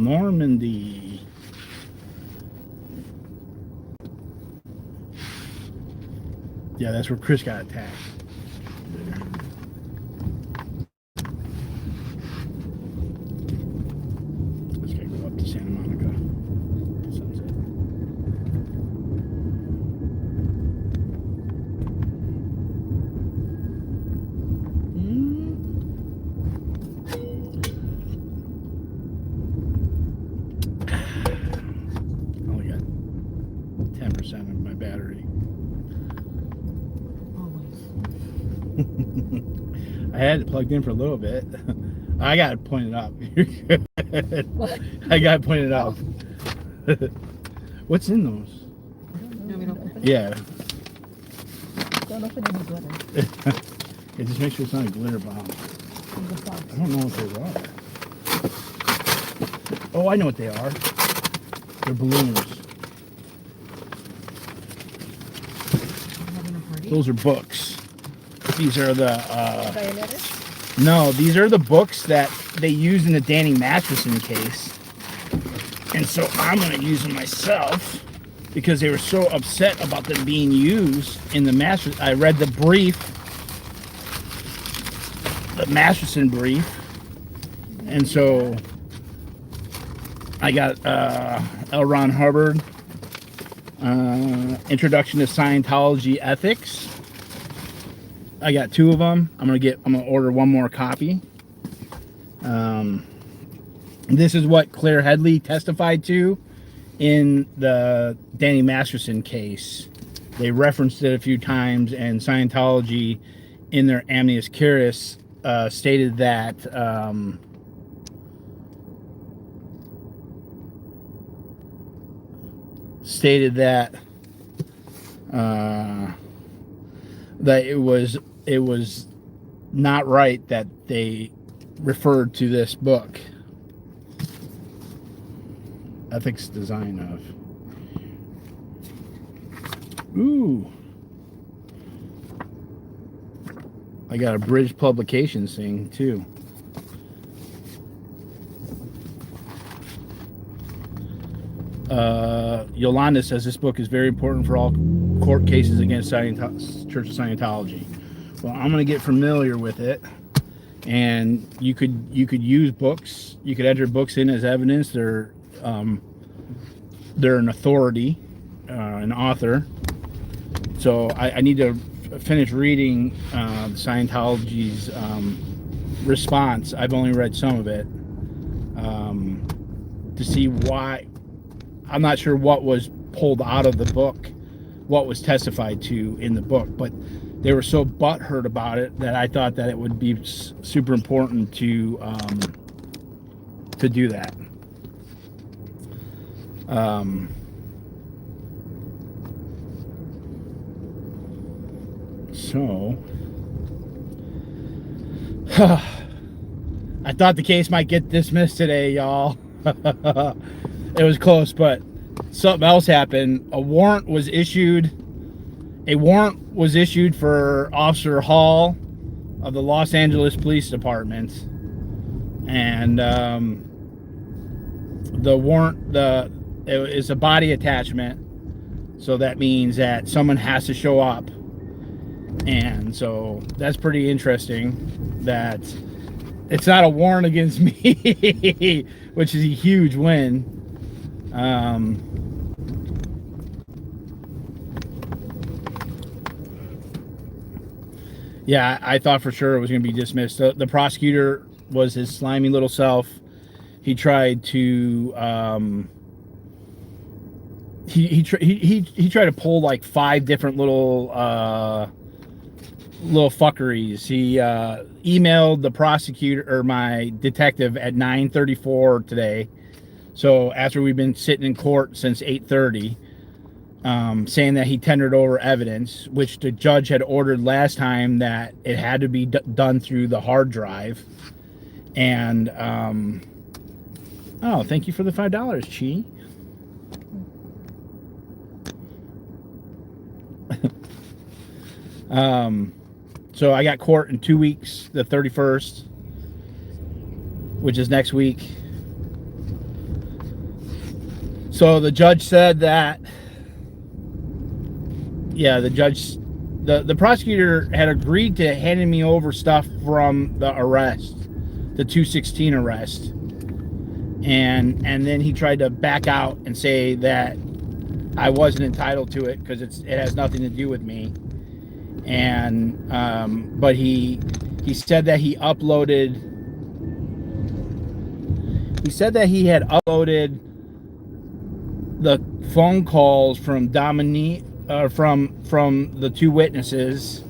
Normandy. Yeah, that's where Chris got attacked. Let's go up to Santa Monica. Sunset. Only got 10% of my battery. I had it plugged in for a little bit. I got it pointed up. What? I got it pointed up. What's in those? Yeah. Don't open any glitter. It just makes sure it's not a glitter bomb. I don't know what those are. Oh, I know what they are. They're balloons. Those are books. These are the no, these are the books that they use in the Danny Masterson case. And so I'm going to use them myself because they were so upset about them being used in the Masterson. I read the brief, the Masterson brief, and so I got L. Ron Hubbard, Introduction to Scientology Ethics. I got 2 of them. I'm gonna order 1 more copy. This is what Claire Headley testified to in the Danny Masterson case. They referenced it a few times, and Scientology, in their Amicus Curiae, stated that that it was not right that they referred to this book. Ethics Design of. Ooh. I got a Bridge Publications thing too. Yolanda says this book is very important for all court cases against Church of Scientology. Well, I'm going to get familiar with it, and you could use books. You could enter books in as evidence. They're an authority, an author. So I need to finish reading Scientology's response. I've only read some of it to see why. I'm not sure what was pulled out of the book, what was testified to in the book, but they were so butthurt about it that I thought that it would be super important to do that. So I thought the case might get dismissed today, y'all. It was close, but something else happened. A warrant was issued for Officer Hall of the Los Angeles Police Department, and the warrant, it is a body attachment, so that means that someone has to show up, and so that's pretty interesting that it's not a warrant against me, which is a huge win. Yeah, I thought for sure it was going to be dismissed. The prosecutor was his slimy little self. He tried to he tried to pull like 5 different little fuckeries. He emailed the prosecutor or my detective at 9:34 today. So after we've been sitting in court since 8:30, saying that he tendered over evidence, which the judge had ordered last time that it had to be done through the hard drive. And, oh, thank you for the $5, Chi. So I got court in 2 weeks, the 31st, which is next week. So the judge said that, yeah, the prosecutor had agreed to handing me over stuff from the arrest, the 216 arrest. And then he tried to back out and say that I wasn't entitled to it because it has nothing to do with me. And but he said that he had uploaded the phone calls from Dominique, from the two witnesses,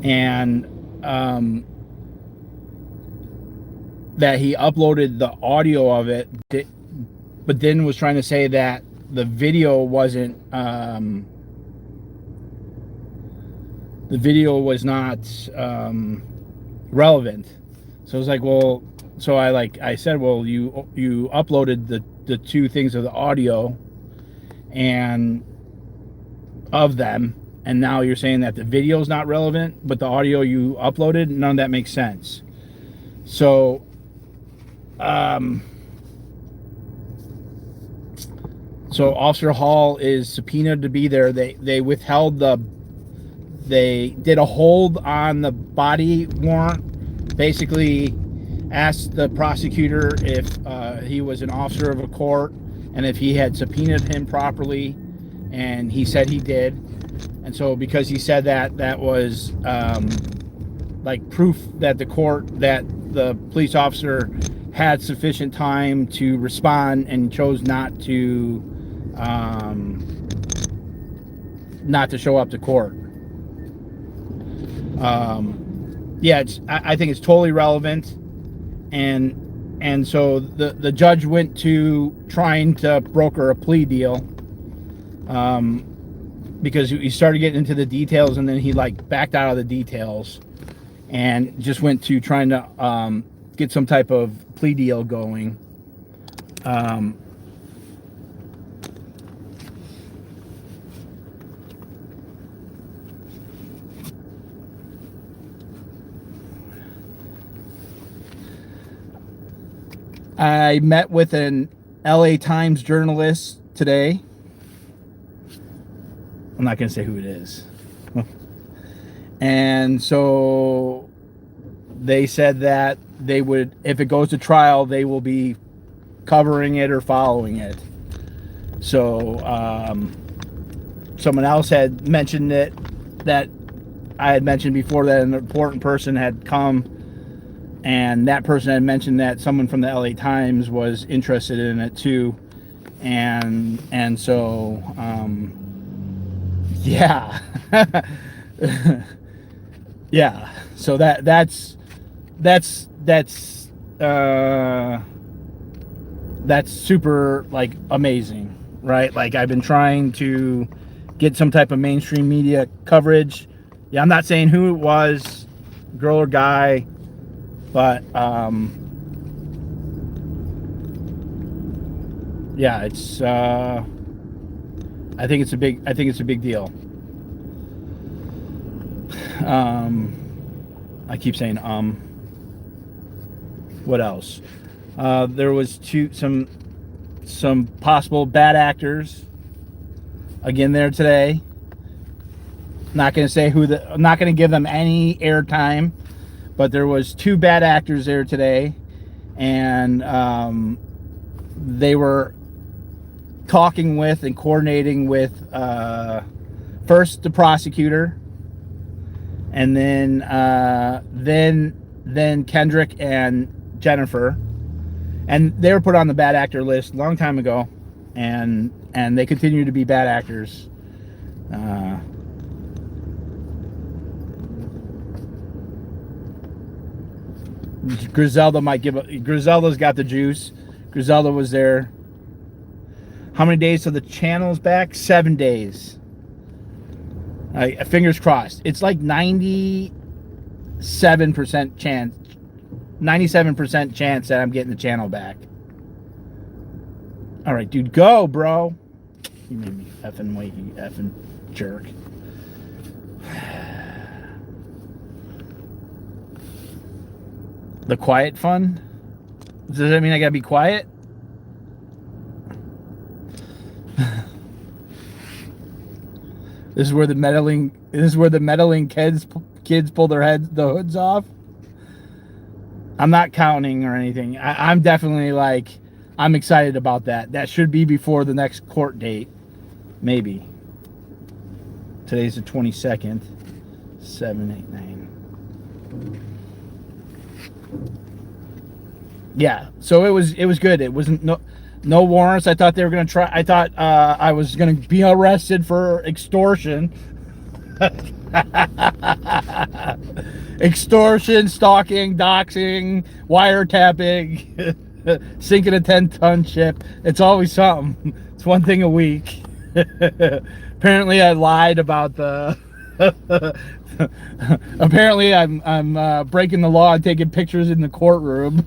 and that he uploaded the audio of it, but then was trying to say that the video wasn't, the video was not relevant. So I was like, well, so I said, well, you uploaded the two things of the audio and of them, and now you're saying that the video is not relevant, but the audio you uploaded, none of that makes sense. So so Officer Hall is subpoenaed to be there. They did a hold on the body warrant, basically asked the prosecutor if he was an officer of a court and if he had subpoenaed him properly, and he said he did. And so because he said that, that was like proof that the police officer had sufficient time to respond and chose not to show up to court. Yeah, I think it's totally relevant, and so the judge went to trying to broker a plea deal, because he started getting into the details, and then he backed out of the details and just went to trying to get some type of plea deal going. I met with an LA Times journalist today. I'm not going to say who it is. And so they said that they would, if it goes to trial, they will be covering it or following it. So someone else had mentioned it, that I had mentioned before, that an important person had come, and that person had mentioned that someone from the LA Times was interested in it too. And so yeah. Yeah, so that's super amazing, right? I've been trying to get some type of mainstream media coverage. Yeah, I'm not saying who it was, girl or guy, but yeah, it's I think it's a big deal. I keep saying what else? There was some possible bad actors again there today. Not going to say who I'm not going to give them any airtime, but there was 2 bad actors there today, and they were talking with and coordinating with first the prosecutor, and then Kendrick and Jennifer, and they were put on the bad actor list a long time ago, and they continue to be bad actors. Griselda's got the juice. Griselda was there. How many days till the channel's back? 7 days. Fingers crossed. It's 97% chance. 97% chance that I'm getting the channel back. All right, dude, go, bro. You made me effing wait, you effing jerk. The quiet fund? Does that mean I gotta be quiet? This is where the meddling kids pull the hoods off. I'm not counting or anything. I'm definitely like, I'm excited about that. That should be before the next court date, maybe. Today's the 22nd. 7, 8, 9. Yeah, so it was good. It wasn't no warrants. I thought they were gonna try. I thought I was gonna be arrested for extortion. Extortion, stalking, doxing, wiretapping, sinking a 10-ton ship. It's always something. It's one thing a week. Apparently, I lied about the. Apparently, I'm breaking the law and taking pictures in the courtroom.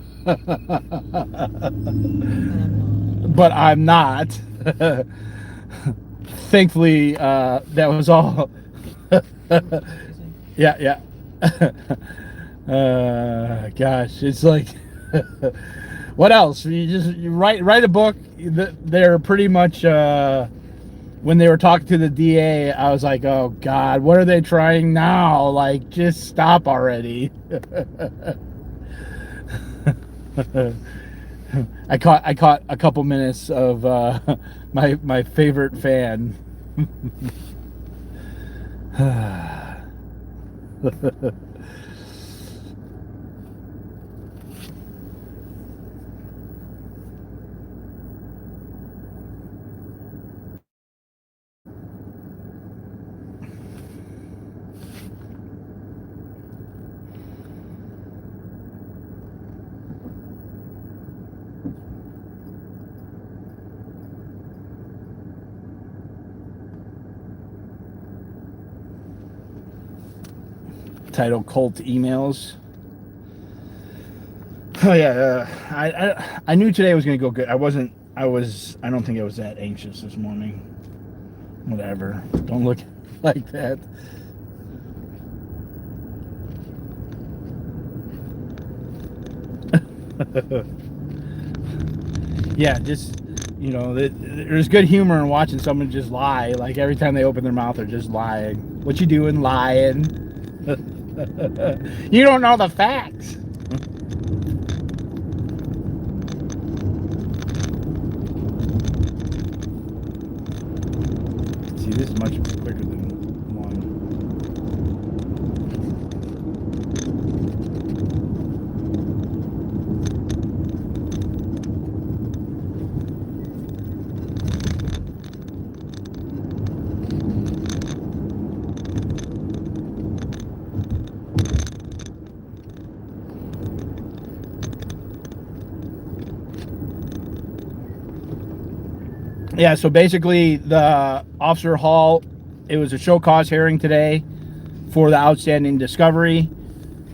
But I'm not. Thankfully, that was all. Yeah. Gosh, it's like, what else? You write a book. They're pretty much. When they were talking to the D.A, I was like, oh God, what are they trying now? Like, just stop already. I caught a couple minutes of my favorite fan. Title Cult Emails. Oh yeah, I knew today was gonna go good. I don't think I was that anxious this morning. Whatever. Don't look like that. Yeah, just, there's good humor in watching someone just lie. Like every time they open their mouth, they're just lying. What you doing? Lying. You don't know the facts. See, this is much quicker than one. Yeah, so basically the Officer Hall, it was a show cause hearing today for the outstanding discovery.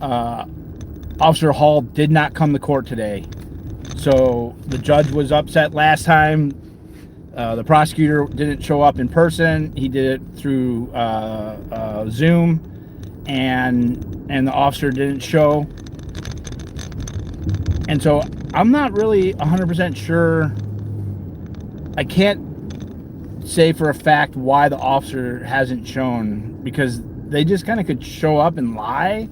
Officer Hall did not come to court today. So the judge was upset last time. The prosecutor didn't show up in person. He did it through Zoom, and the officer didn't show. And so I'm not really 100% sure. I can't say for a fact why the officer hasn't shown, because they just kind of could show up and lie.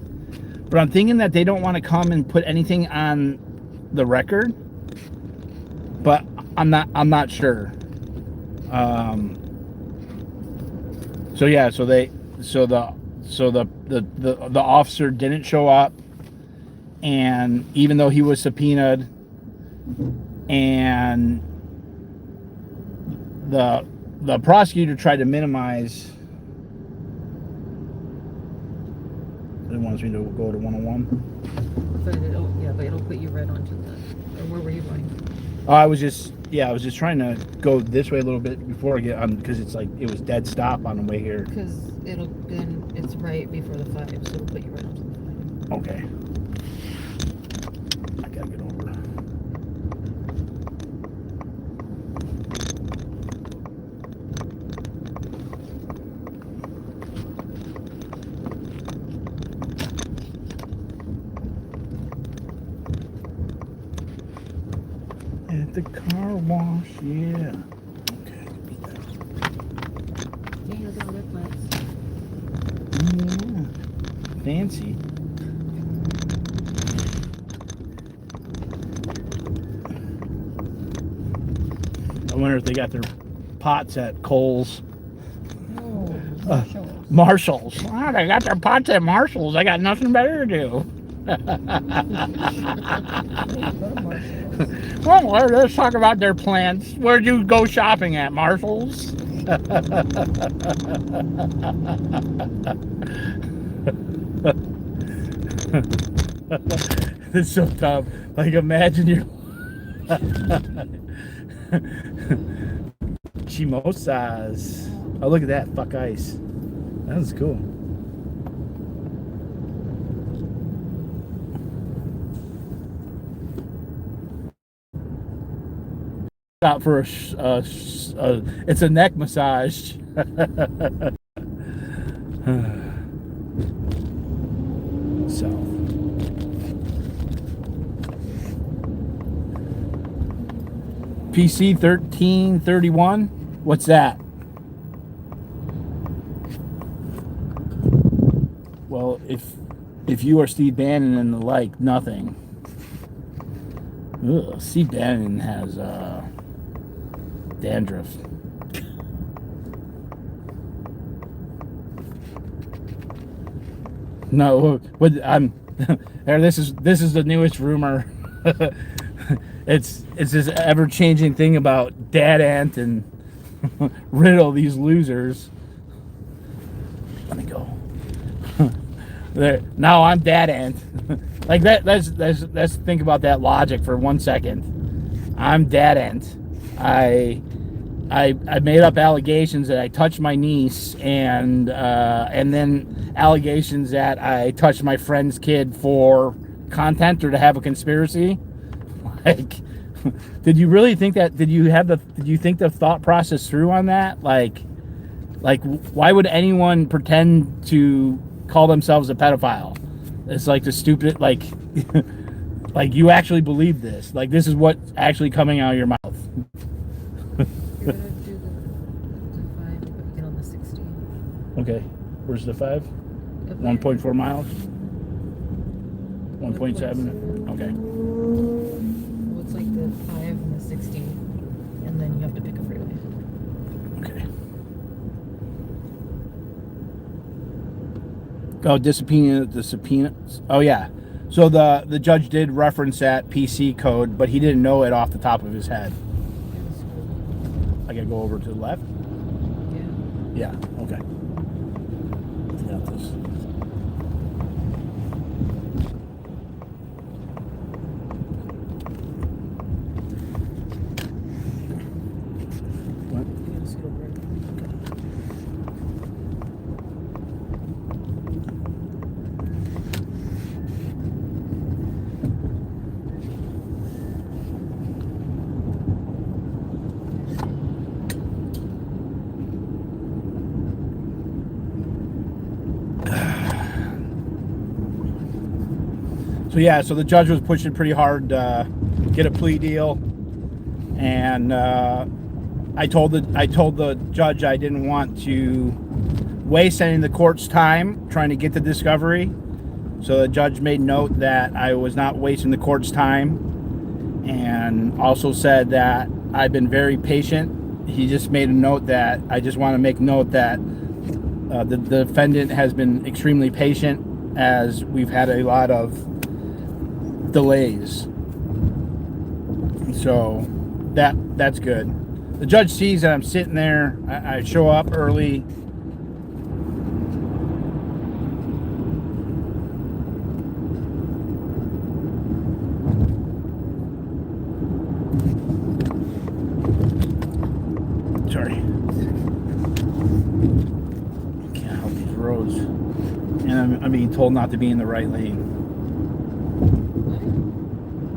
But I'm thinking that they don't want to come and put anything on the record. But I'm not sure. So yeah, so the officer didn't show up, and even though he was subpoenaed, and the prosecutor tried to minimize. It wants me to go to 101. But it'll put you right onto the. Or where were you going? I was just trying to go this way a little bit before I get on, because it's like it was dead stop on the way here. Because it's right before the 5, so it'll put you right onto the 5. Okay. I gotta get over. At the car wash, yeah. Okay, beat that. Yeah, look at the red flags. fancy. I wonder if they got their pots at Kohl's. Oh, Marshalls. Marshalls. Oh, they got their pots at Marshalls. I got nothing better to do. Well, let's talk about their plants. Where'd you go shopping at? Marshalls? It's so tough. Like, imagine you're Chimosas. Oh, look at that. Fuck ice. That was cool. Out for it's a neck massage. So PC 1331. What's that? Well, if you are Steve Bannon and the like, nothing. Ugh, Steve Bannon has dandruff. No, what I'm this is the newest rumor. It's this ever-changing thing about Dad Ant and Riddle, these losers. Let me go. There, now I'm Dad Ant. Like that. Let's think about that logic for 1 second. I'm Dad Ant. I made up allegations that I touched my niece, and then allegations that I touched my friend's kid for content or to have a conspiracy. Like, did you really think that? Did you think the thought process through on that? Like, why would anyone pretend to call themselves a pedophile? It's like the stupid, like, like you actually believe this. Like, this is what's actually coming out of your mouth. You're gonna do the 5, but we get on the 60. Okay, where's the 5? 1.4 miles. 1.7. Okay. Well, it's like the 5 and the 60, and then you have to pick a freeway. Okay. Oh, the subpoena. Oh yeah. So the judge did reference that PC code, but he didn't know it off the top of his head. I gotta go over to the left. Yeah. Yeah. Okay. Got this. What? So yeah, so the judge was pushing pretty hard to get a plea deal, and I told the judge I didn't want to waste any of the court's time trying to get the discovery. So the judge made note that I was not wasting the court's time, and also said that I've been very patient. He just made a note that I just want to make note that the defendant has been extremely patient, as we've had a lot of delays. So that's good. The judge sees that I'm sitting there. I show up early. Sorry. Can't help these roads. And I'm being told not to be in the right lane.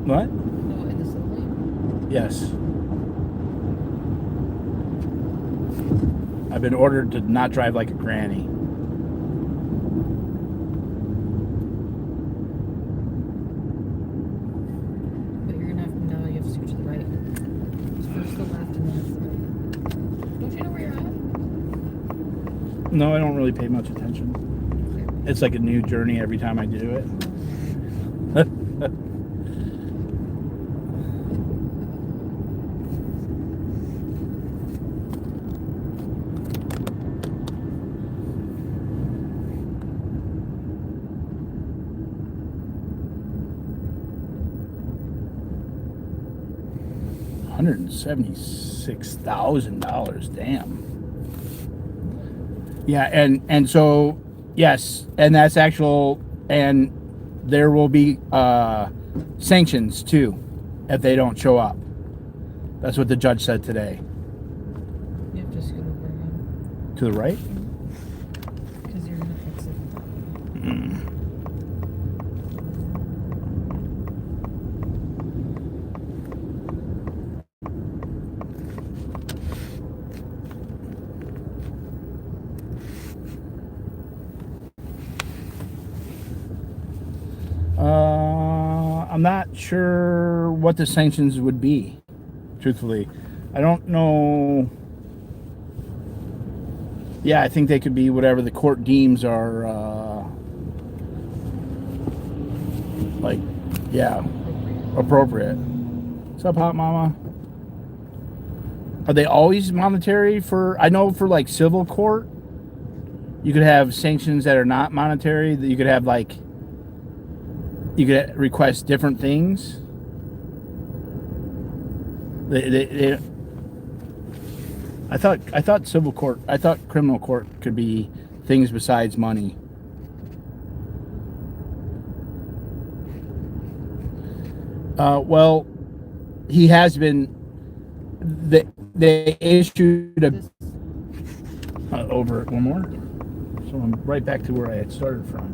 What? No, in the slow lane? Yes. I've been ordered to not drive like a granny. But you're gonna have to, now you have to switch to the right. It's first the left and then it's the right. Don't you know where you're at? No, I don't really pay much attention. Okay. it's like a new journey every time I do it. $176,000, damn. Yeah, and so yes, and that's actual, and there will be sanctions too if they don't show up. That's what the judge said today. You have to scoot over again. To the right? Because you're gonna fix it. I'm not sure what the sanctions would be, truthfully. I don't know. Yeah, I think they could be whatever the court deems are, like, yeah, appropriate. What's up, Hot Mama? Are they always monetary for, I know for like civil court, you could have sanctions that are not monetary, that you could have like, you could request different things. I thought civil court, I thought criminal court could be things besides money. Well, he has been. They issued a over one more, so I'm right back to where I had started from.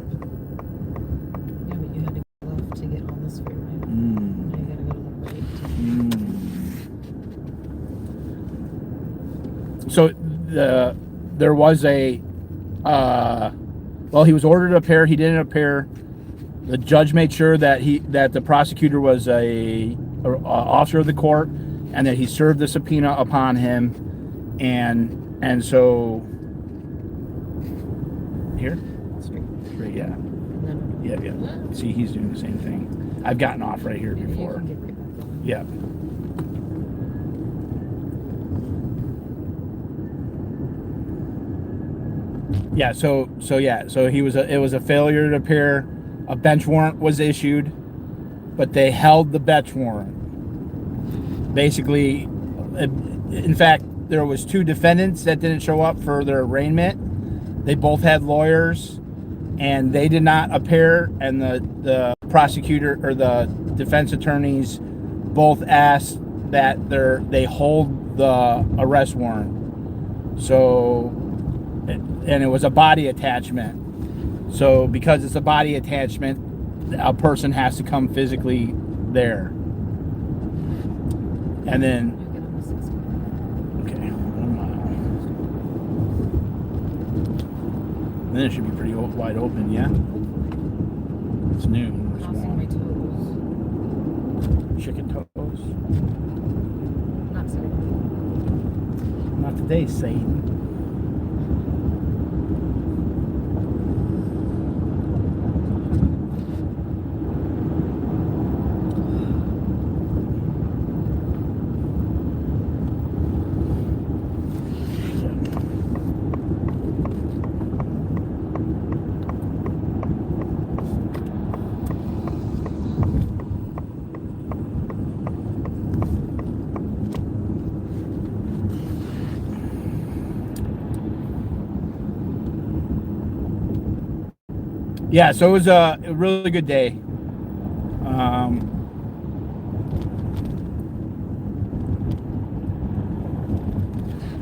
Yeah, but you had to go left to get on this freeway. Now you gotta go to the right. So there was a well, he was ordered to appear. He didn't appear. The judge made sure that the prosecutor was a officer of the court, and that he served the subpoena upon him, and so here, Straight. yeah, No. yeah. See, he's doing the same thing. I've gotten off right here Yeah, you before. can get right back on. Yeah. Yeah, so it was a failure to appear. A bench warrant was issued, but they held the bench warrant. Basically, in fact, there was 2 defendants that didn't show up for their arraignment. They both had lawyers, and they did not appear, and the prosecutor or the defense attorneys both asked that they hold the arrest warrant. So, and it was a body attachment. So because it's a body attachment, a person has to come physically there. And then, You get on the 60. okay, 1 mile. Then it should be pretty wide open, yeah? It's noon. There's Crossing my one. toes. Chicken toes. Not today. Not today, Satan. Yeah, so it was a really good day.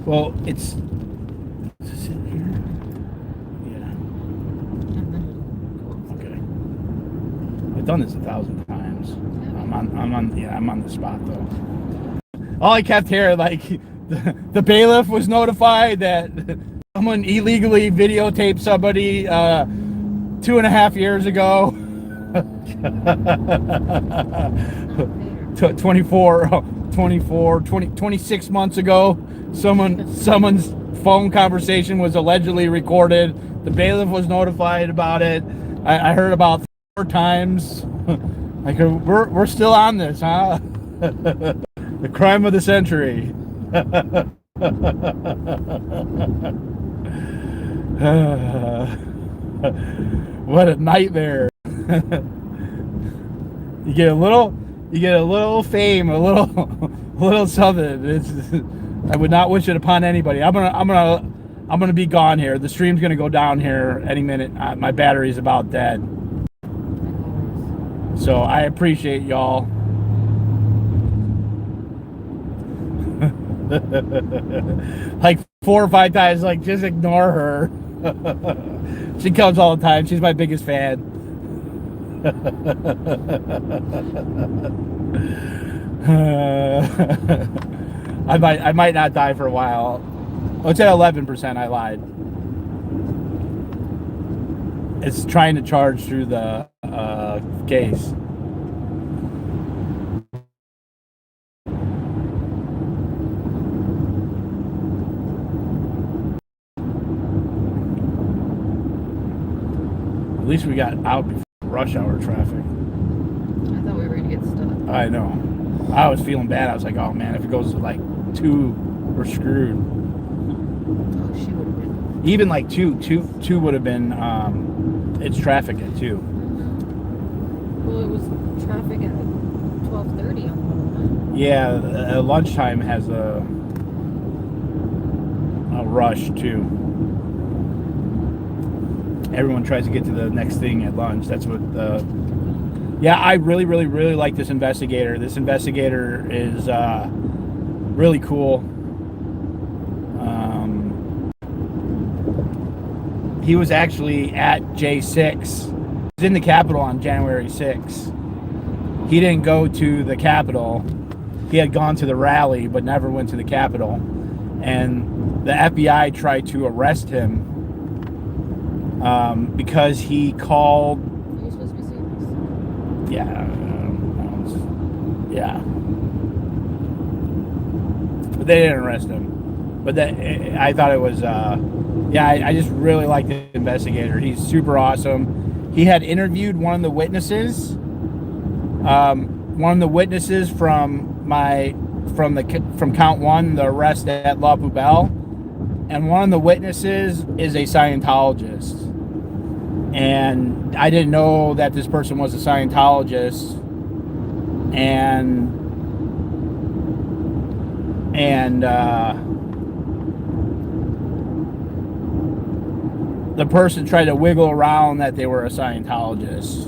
Well, is this it here? Yeah. And then it'll go off. Okay. I've done this 1,000 times. I'm on the spot though. All I kept hearing, like, the bailiff was notified that someone illegally videotaped somebody 2.5 years ago. 26 months ago, someone's phone conversation was allegedly recorded The bailiff was notified about it. I heard about 4 times. Like, we're still on this, huh? The crime of the century. What a nightmare. You get a little fame, a little something. I would not wish it upon anybody. I'm gonna be gone here. The stream's gonna go down here any minute. My battery's about dead. So I appreciate y'all. Like 4 or 5 times, like, just ignore her. She comes all the time. She's my biggest fan. I might not die for a while. Oh, it's at 11%. I lied. It's trying to charge through the case. At least we got out before rush hour traffic. I thought we were gonna get stuck. I know. I was feeling bad. I was like, oh man, if it goes to like 2, we're screwed. Oh, she would have been. Even like 2 would have been, it's traffic at 2. Well, it was traffic at 12:30 on the 101. Yeah, lunchtime has a rush too. Everyone tries to get to the next thing at lunch. That's what yeah, I really like this investigator. This investigator is really cool. He was actually at J6. He was in the Capitol on January 6th. He didn't go to the Capitol. He had gone to the rally, but never went to the Capitol. And the FBI tried to arrest him because he called. Are you supposed to be seeing this? Yeah. Yeah. But they didn't arrest him. But I thought it was. Yeah, I just really like the investigator. He's super awesome. He had interviewed one of the witnesses. One of the witnesses from count 1, the arrest at La Poubelle, and one of the witnesses is a Scientologist. And I didn't know that this person was a Scientologist. And the person tried to wiggle around that they were a Scientologist.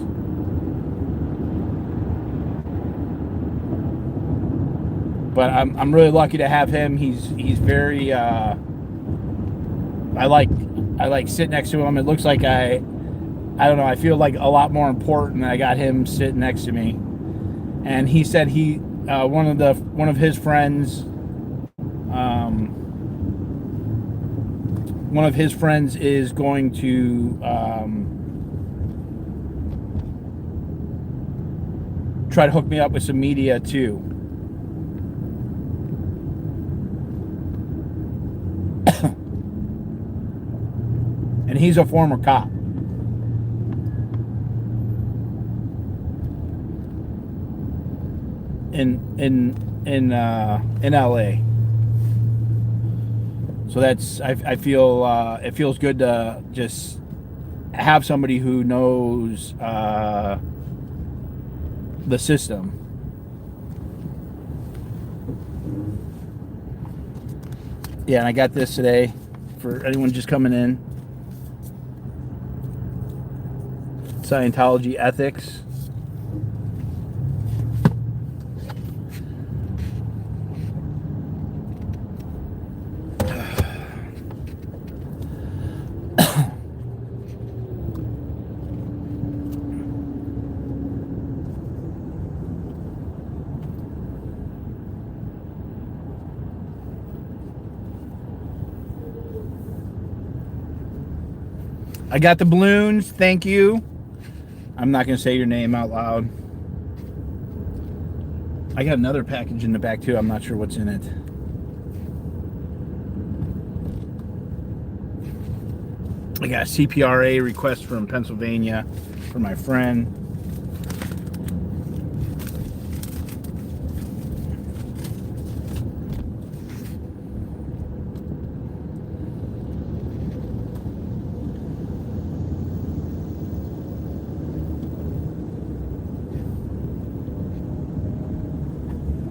But I'm really lucky to have him. He's very I like sitting next to him. It looks like I don't know, I feel like a lot more important that I got him sitting next to me. And he said one of his friends is going to try to hook me up with some media too. And he's a former cop. In LA. So that's I feel it feels good to just have somebody who knows the system. Yeah, and I got this today for anyone just coming in. Scientology ethics. I got the balloons. Thank you. I'm not going to say your name out loud. I got another package in the back too. I'm not sure what's in it. I got a CPRA request from Pennsylvania for my friend.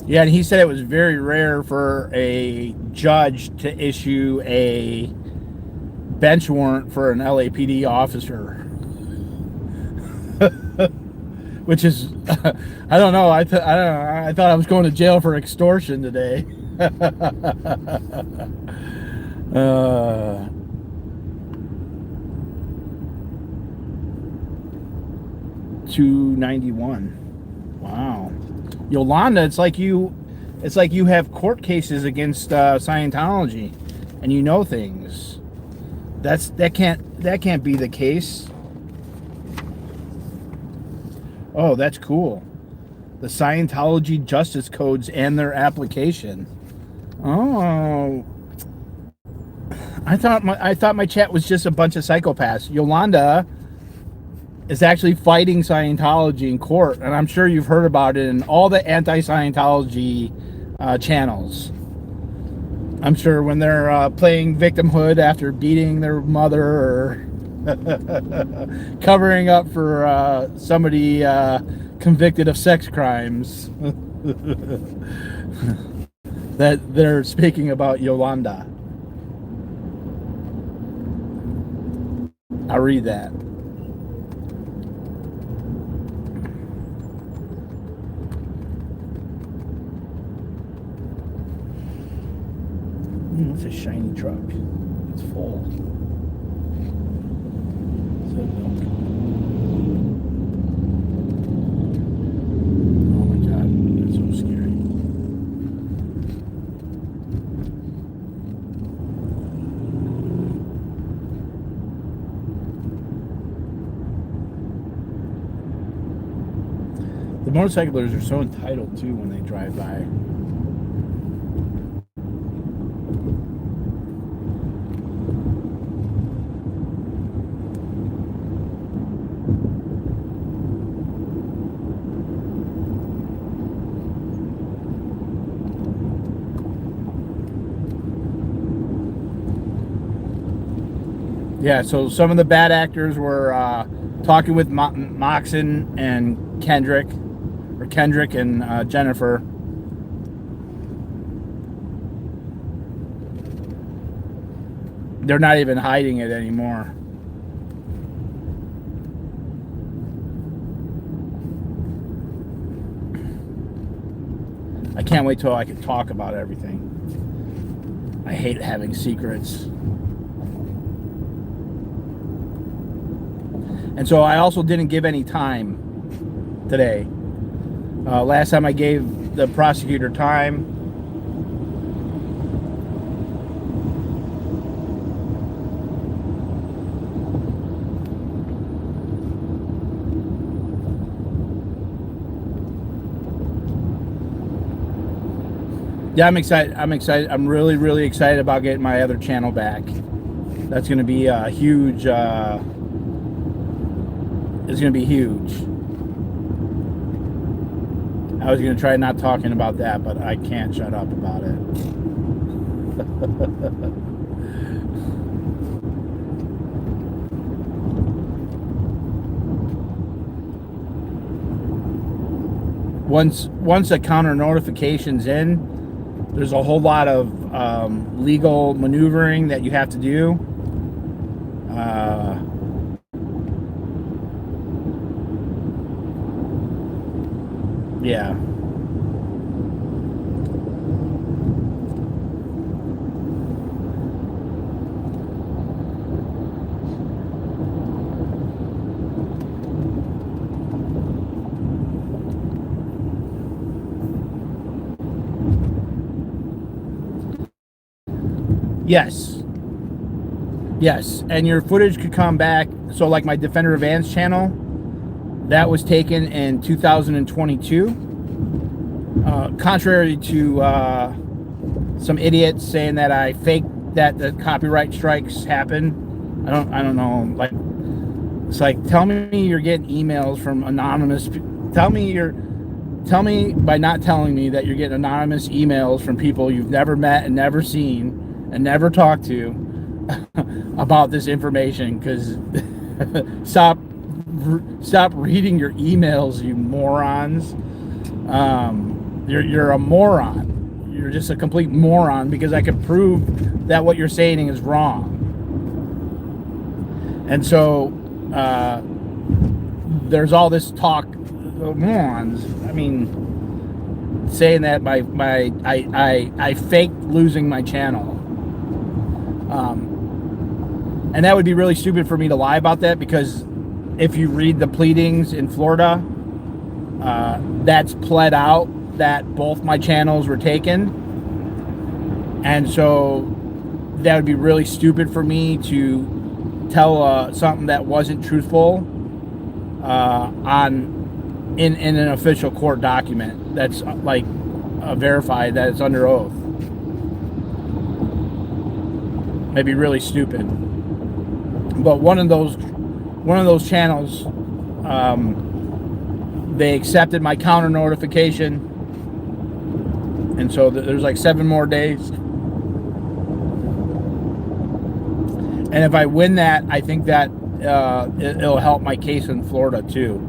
Yeah, and he said it was very rare for a judge to issue a bench warrant for an LAPD officer. Which is, I don't know. I thought I was going to jail for extortion today. 291. Wow. Yolanda, it's like you have court cases against Scientology, and you know things. That can't be the case. Oh, that's cool. The Scientology Justice Codes and their application. Oh, I thought my chat was just a bunch of psychopaths. Yolanda is actually fighting Scientology in court, and I'm sure you've heard about it in all the anti-Scientology channels. I'm sure when they're playing victimhood after beating their mother or covering up for somebody convicted of sex crimes, that they're speaking about Yolanda. I'll read that. It's a shiny truck. It's full. Oh my God, that's so scary. The motorcyclers are so entitled too when they drive by. Yeah, so some of the bad actors were talking with Moxon and Kendrick and Jennifer. They're not even hiding it anymore. I can't wait till I can talk about everything. I hate having secrets. And so I also didn't give any time today. Last time I gave the prosecutor time. Yeah, I'm excited. I'm really, really excited about getting my other channel back. That's going to be a huge... It's going to be huge. I was going to try not talking about that, but I can't shut up about it. Once a counter notification's in, there's a whole lot of legal maneuvering that you have to do. Yeah. Yes, and your footage could come back. So like my Defenderofants channel, that was taken in 2022. Contrary to some idiots saying that I faked that the copyright strikes happened, I don't know. Like, it's like, tell me you're getting emails from anonymous. Tell me by not telling me that you're getting anonymous emails from people you've never met and never seen and never talked to about this information. Because stop reading your emails, you morons. You're a moron. You're just a complete moron, because I can prove that what you're saying is wrong. And so there's all this talk of morons. I mean, saying that I faked losing my channel. And that would be really stupid for me to lie about that, because if you read the pleadings in Florida, that's pled out that both my channels were taken. And so that would be really stupid for me to tell something that wasn't truthful in an official court document that's like verified that it's under oath. It'd be really stupid. But one of those channels, they accepted my counter notification, and so there's like 7 more days. And if I win that, I think that it'll help my case in Florida too.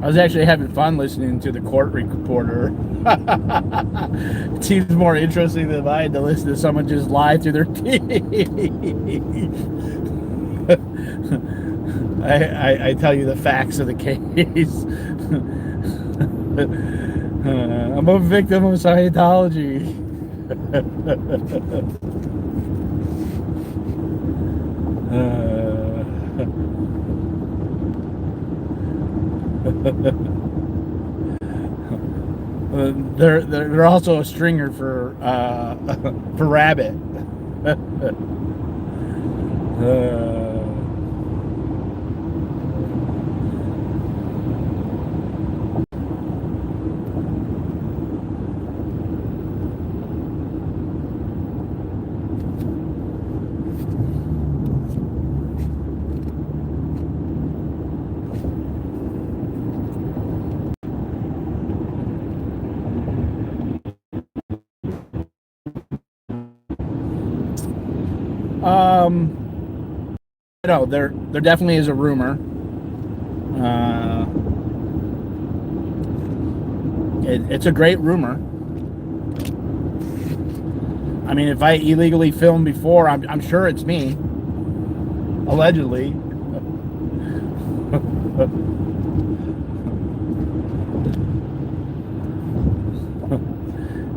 I was actually having fun listening to the court reporter. It seems more interesting than I had to listen to someone just lie through their teeth. I tell you the facts of the case. I'm a victim of Scientology. They're also a stringer for rabbit. No, there definitely is a rumor. It's a great rumor. I mean, if I illegally filmed before, I'm sure it's me. Allegedly.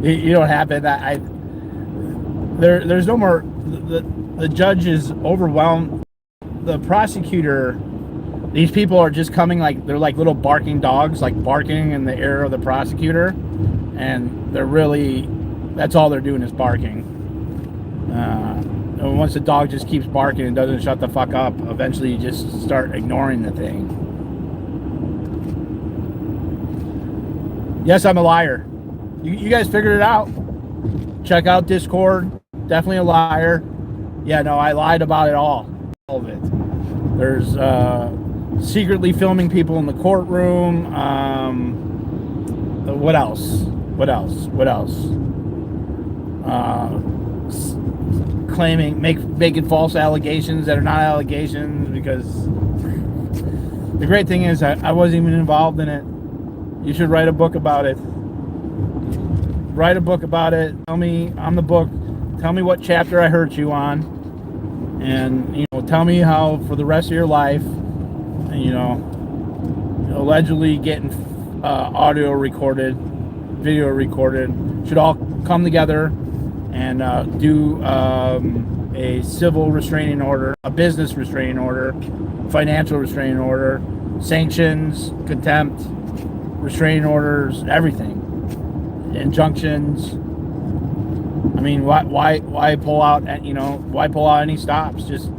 You don't have it. There's no more. The judge is overwhelmed. The prosecutor, these people are just coming like they're like little barking dogs, like barking in the ear of the prosecutor, and they're really, that's all they're doing is barking. And once the dog just keeps barking and doesn't shut the fuck up, eventually you just start ignoring the thing. Yes, I'm a liar. You guys figured it out. Check out Discord. Definitely a liar. Yeah, no, I lied about it all of it. There's secretly filming people in the courtroom. What else? Making false allegations that are not allegations, because the great thing is I wasn't even involved in it. You should write a book about it. Write a book about it. Tell me on the book. Tell me what chapter I hurt you on. And, tell me how for the rest of your life, allegedly getting audio recorded, video recorded, should all come together and do a civil restraining order, a business restraining order, financial restraining order, sanctions, contempt, restraining orders, everything, injunctions. I mean, why pull out? Why pull out any stops? Just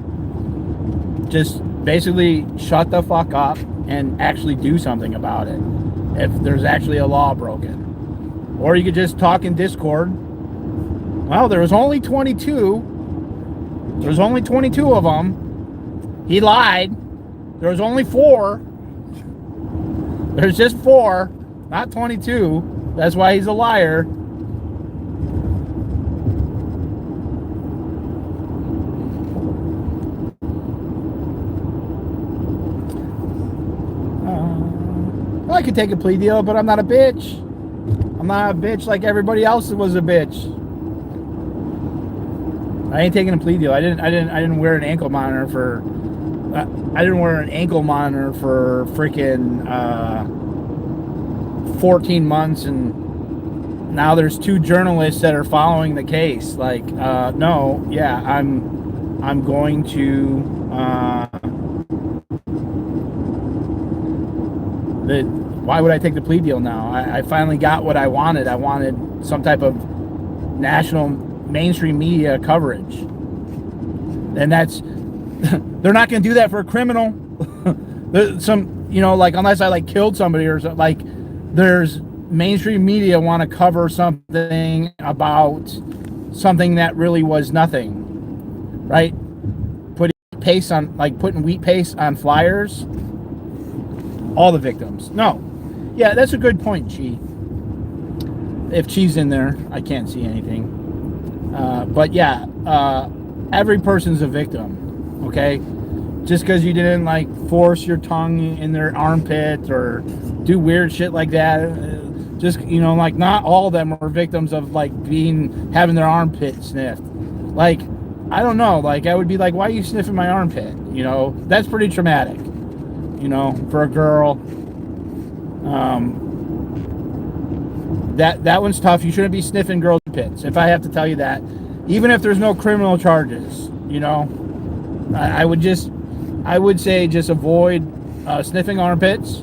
basically shut the fuck up and actually do something about it. If there's actually a law broken, or you could just talk in Discord. Well, there was only 22. There was only 22 of them. He lied. There was only 4. There's just 4, not 22. That's why he's a liar. I could take a plea deal, but I'm not a bitch. I'm not a bitch like everybody else was a bitch. I ain't taking a plea deal. I didn't wear an ankle monitor for. I didn't wear an ankle monitor for freaking 14 months, and now there's 2 journalists that are following the case. Like, no, yeah, I'm going to. Why would I take the plea deal now? I finally got what I wanted. I wanted some type of national mainstream media coverage. And that's, they're not going to do that for a criminal. Some, like, unless I like killed somebody or something, like, there's mainstream media want to cover something about something that really was nothing, right? Putting wheat paste on flyers. All the victims. No. Yeah, that's a good point, Chi. If Chi's in there, I can't see anything. But yeah, every person's a victim, okay? Just because you didn't, like, force your tongue in their armpit or do weird shit like that. Just, like, not all of them were victims of, like, having their armpit sniffed. Like, I don't know. Like, I would be like, why are you sniffing my armpit? That's pretty traumatic. For a girl. That one's tough. You shouldn't be sniffing girls' pits, if I have to tell you that. Even if there's no criminal charges, I would say just avoid sniffing armpits.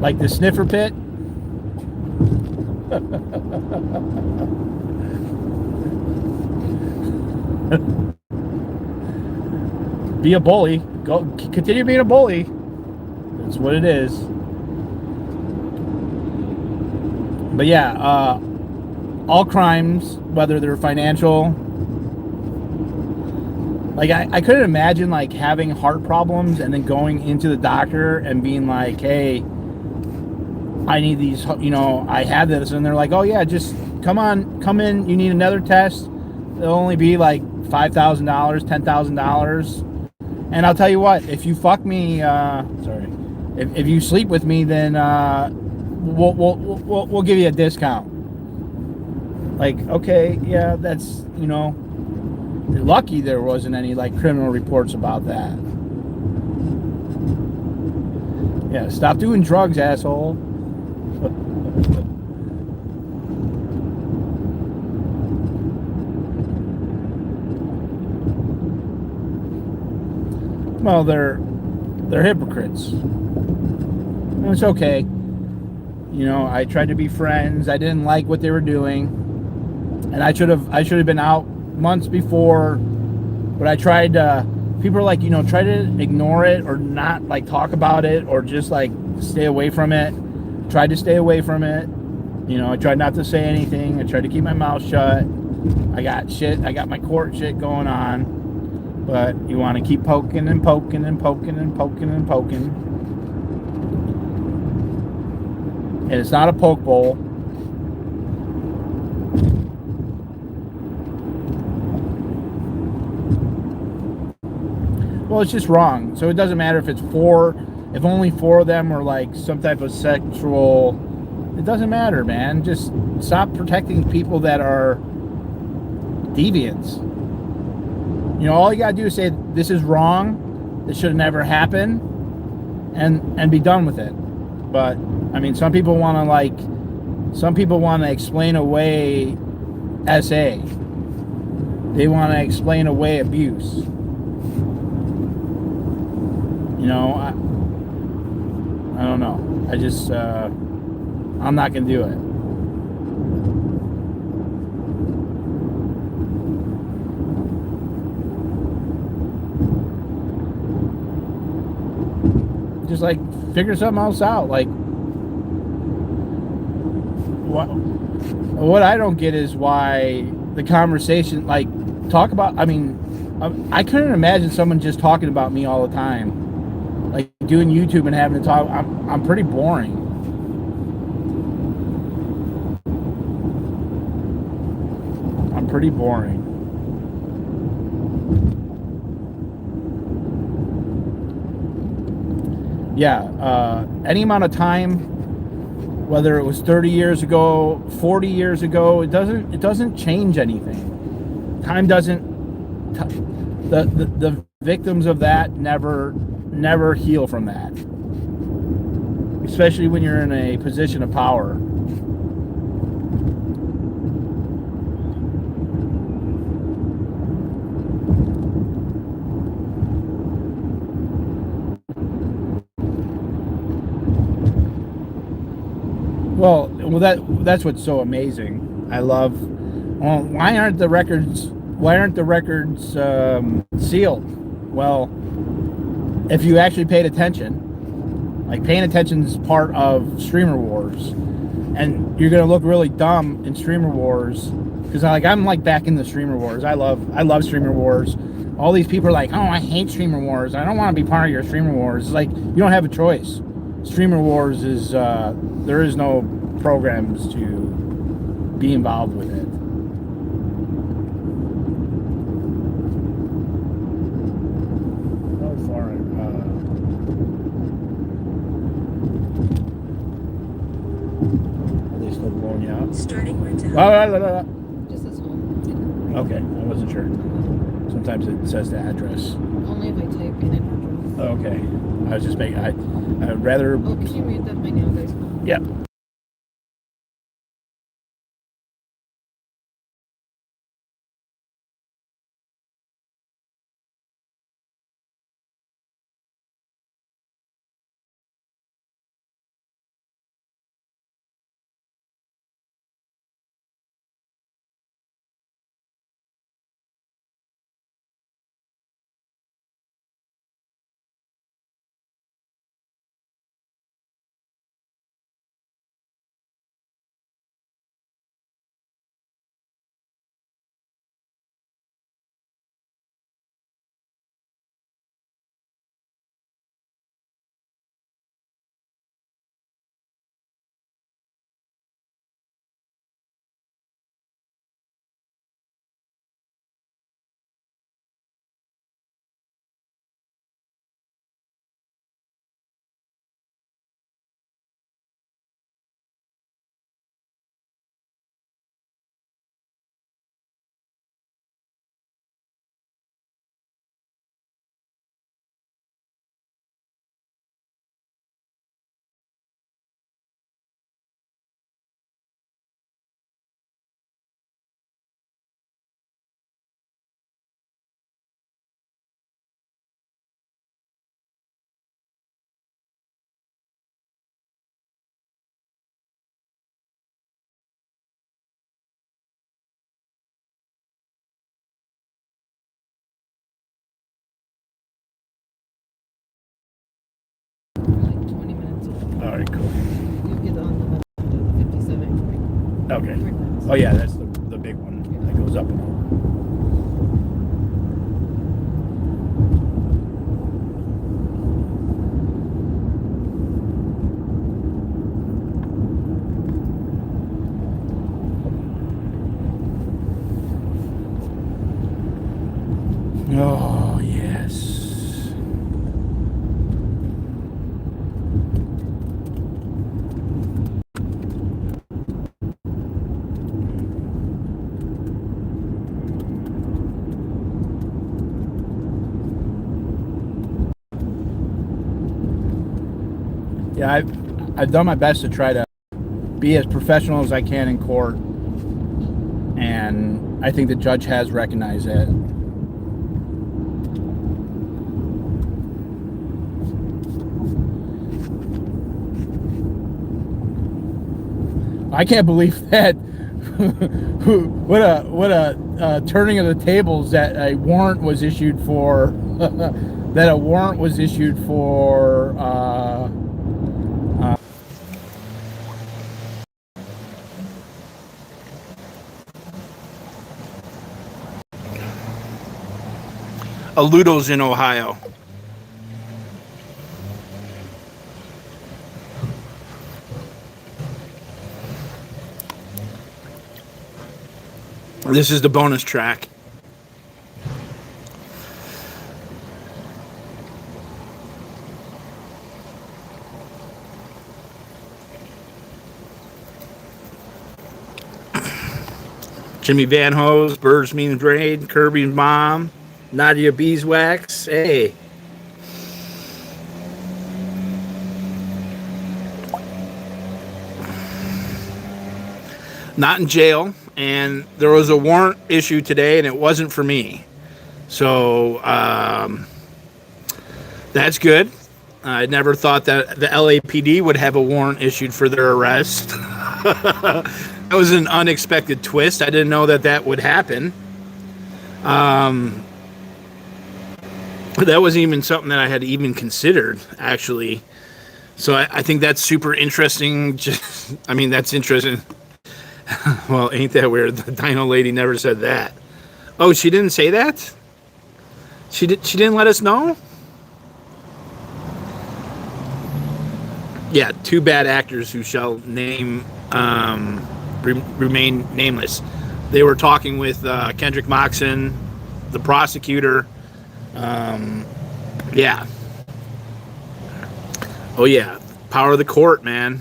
Like the sniffer pit. Be a bully. Go continue being a bully. That's what it is. But yeah, all crimes, whether they're financial, like I couldn't imagine like having heart problems and then going into the doctor and being like, hey, I need these, I have this, and they're like, oh yeah, just come in, you need another test. It'll only be like $5,000, $10,000. And I'll tell you what, if you fuck me, if you sleep with me, then we'll give you a discount. Like, okay, yeah, that's, lucky there wasn't any like criminal reports about that. Yeah, stop doing drugs, asshole. Well, they're hypocrites. And it's okay. I tried to be friends. I didn't like what they were doing, and I should have been out months before. But I tried to. People are like, try to ignore it or not like talk about it or just like stay away from it. Tried to stay away from it. I tried not to say anything. I tried to keep my mouth shut. I got my court shit going on. But you want to keep poking and poking and poking and poking and poking. And it's not a poke bowl. Well, it's just wrong. So it doesn't matter if it's if only 4 of them were like some type of sexual. It doesn't matter, man. Just stop protecting people that are deviants. All you gotta do is say, this is wrong, this should have never happened, and be done with it. But I mean, some people want to explain away SA. They want to explain away abuse. You know, I don't know. I just I'm not gonna do it. Just like figure something else out. Like what I don't get is why the conversation, like, talk about, I mean, I couldn't imagine someone just talking about me all the time, like doing YouTube and having to talk. I'm pretty boring. I'm pretty boring. Yeah, any amount of time, whether it was 30 years ago, 40 years ago, it doesn't change anything. Time doesn't. The victims of that never heal from that. Especially when you're in a position of power. Well, that's what's so amazing. I love. Well, why aren't the records sealed? Well, if you actually paid attention, like, paying attention is part of streamer wars, and you're gonna look really dumb in streamer wars because I'm back in the streamer wars. I love streamer wars. All these people are like, oh, I hate streamer wars. I don't want to be part of your streamer wars. It's like, you don't have a choice. Streamer wars is there is no programs to be involved with it. How far? Are they still blowing you out? Starting right. Just this one. Okay, I wasn't sure. Sometimes it says the address. Only if I type in an address. Okay, I was just making. I'd rather. Oh, can you read that by now, guys? Yeah. Like 20 minutes. All right, cool. You get on the 57. Okay. Oh yeah, that's the big one that goes up and over. Oh, yes. Yeah, I've done my best to try to be as professional as I can in court, and I think the judge has recognized that. I can't believe that. what a turning of the tables that a warrant was issued for. That a warrant was issued for. Ludo's in Ohio. This is the bonus track. Jimmy Van Hose, Birds Means Raid, Kirby's Mom, Nadia Beeswax. Hey. Not in jail, and there was a warrant issued today, and it wasn't for me. So that's good. I never thought that the LAPD would have a warrant issued for their arrest. That was an unexpected twist. I didn't know that would happen. That wasn't even something that I had even considered, actually. So I think that's super interesting. That's interesting. Well, ain't that weird? The Dino lady never said that. Oh, she didn't say that? She didn't let us know? Yeah, two bad actors who shall remain nameless. They were talking with Kendrick Moxon, the prosecutor. Yeah. Oh, yeah. Power of the court, man.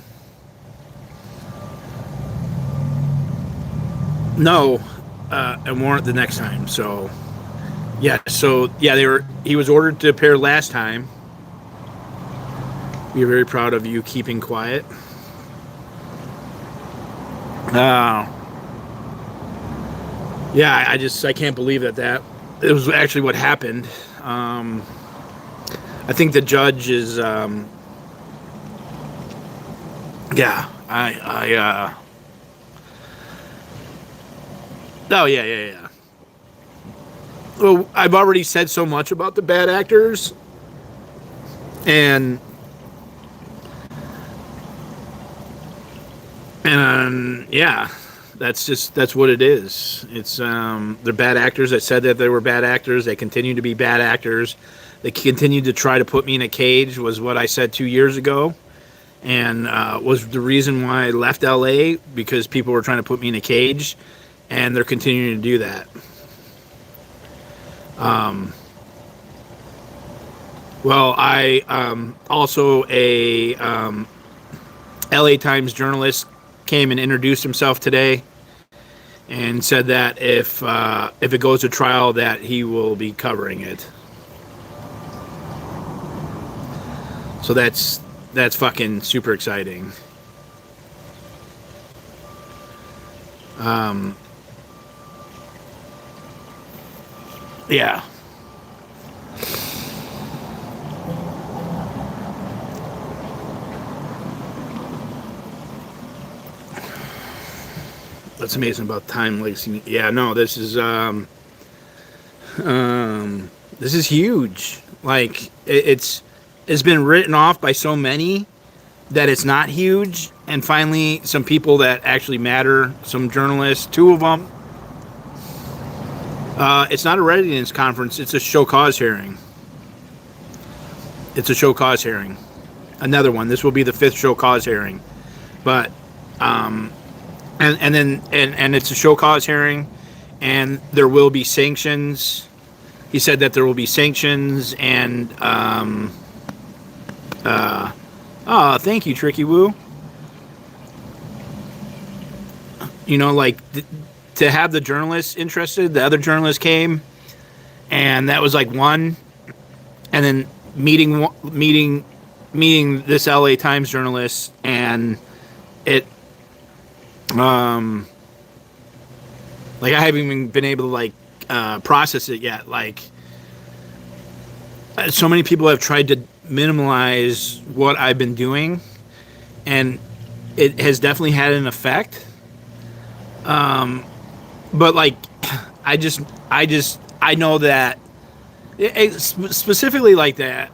No, and warrant the next time. So, yeah. He was ordered to appear last time. We are very proud of you keeping quiet. Yeah, I can't believe that it was actually what happened. I think the judge is, oh yeah. Well, I've already said so much about the bad actors, and yeah, that's what it is. It's they're bad actors. I said that they were bad actors. They continue to be bad actors. They continue to try to put me in a cage, was what I said 2 years ago, and was the reason why I left LA, because people were trying to put me in a cage, and they're continuing to do that. Well, I also a LA Times journalist came and introduced himself today and said that if it goes to trial, that he will be covering it. So that's fucking super exciting. Yeah. That's amazing about time wasting. Yeah, no, this is huge. Like it's been written off by so many that it's not huge, and finally some people that actually matter, some journalists, two of them. It's not a readiness conference, it's a show cause hearing. It's a show cause hearing. Another one. This will be the 5th show cause hearing. But and it's a show cause hearing, and there will be sanctions. He said that there will be sanctions, and thank you, Tricky Woo. You know, like to have the journalists interested. The other journalist came, and that was like one, and then meeting meeting this LA Times journalist, and it, like I haven't even been able to like process it yet. Like, so many people have tried to minimize what I've been doing, and it has definitely had an effect. But like, I know that specifically like that.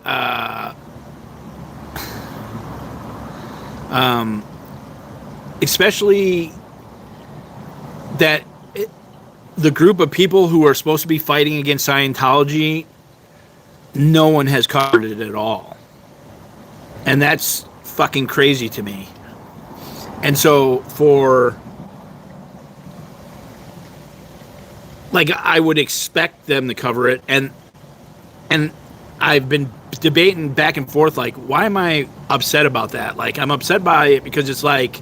Especially that the group of people who are supposed to be fighting against Scientology, no one has covered it at all. And that's fucking crazy to me. And so like, I would expect them to cover it, and I've been debating back and forth, like, why am I upset about that? Like, I'm upset by it because it's like,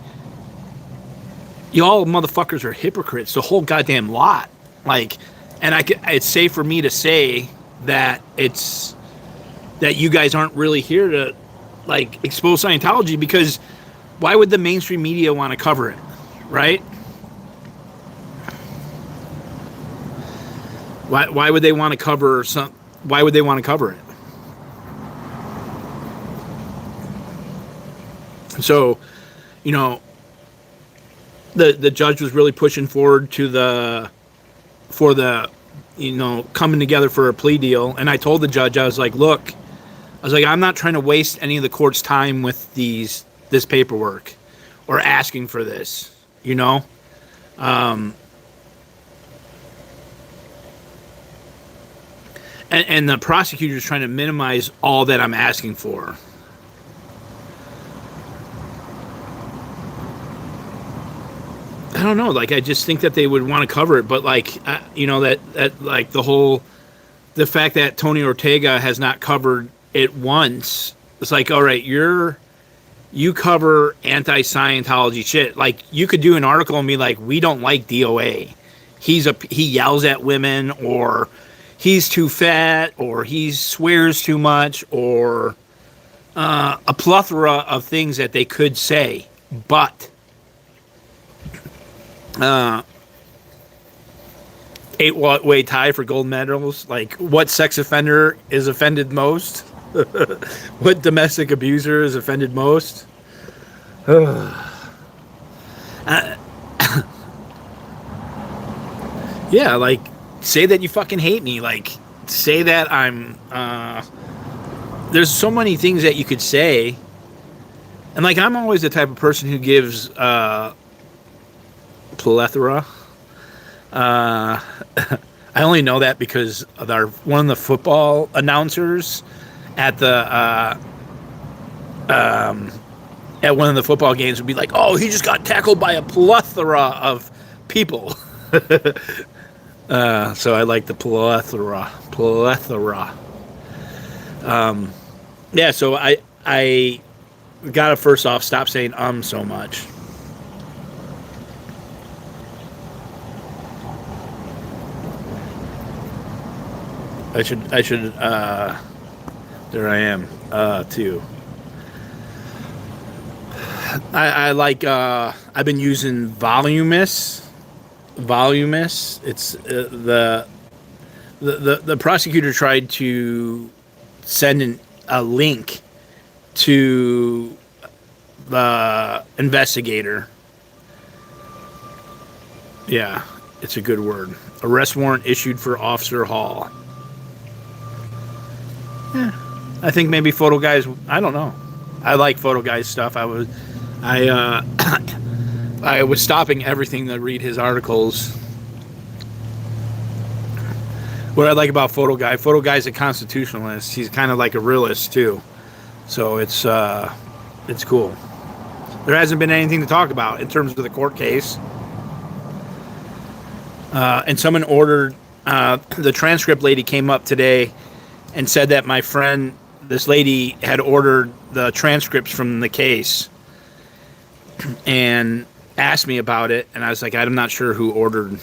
y'all motherfuckers are hypocrites, the whole goddamn lot. Like, and it's safe for me to say that that you guys aren't really here to like expose Scientology, because why would the mainstream media want to cover it, right? Why would they want to cover why would they want to cover it? So, you know, the judge was really pushing forward for the coming together for a plea deal, and I told the judge, I was like, look, I'm not trying to waste any of the court's time with this paperwork or asking for this, you know. And the prosecutor's trying to minimize all that I'm asking for. I don't know. Like, I just think that they would want to cover it, but like, that like the fact that Tony Ortega has not covered it once. It's like, all right, you cover anti-Scientology shit. Like, you could do an article and be like, we don't like D.o.A. He yells at women, or he's too fat, or he swears too much, or a plethora of things that they could say. But 8-way tie for gold medals. Like, what sex offender is offended most? What domestic abuser is offended most? Yeah, like, say that you fucking hate me. Like, say that I'm there's so many things that you could say. And like, I'm always the type of person who gives plethora. I only know that because of one of the football announcers at one of the football games would be like, "Oh, he just got tackled by a plethora of people." So I like the plethora. Yeah. So I gotta first off stop saying so much. I should there I am too. I like I've been using Voluminous. It's the prosecutor tried to send a link to the investigator. Yeah, it's a good word. Arrest warrant issued for Officer Hall. Yeah, I think maybe Photo Guy's. I don't know. I like Photo Guy's stuff. I was stopping everything to read his articles. What I like about Photo Guy's a constitutionalist. He's kind of like a realist too. So it's cool. There hasn't been anything to talk about in terms of the court case. And someone ordered, the transcript lady came up today and said that my friend, this lady, had ordered the transcripts from the case and asked me about it. And I was like, I'm not sure who ordered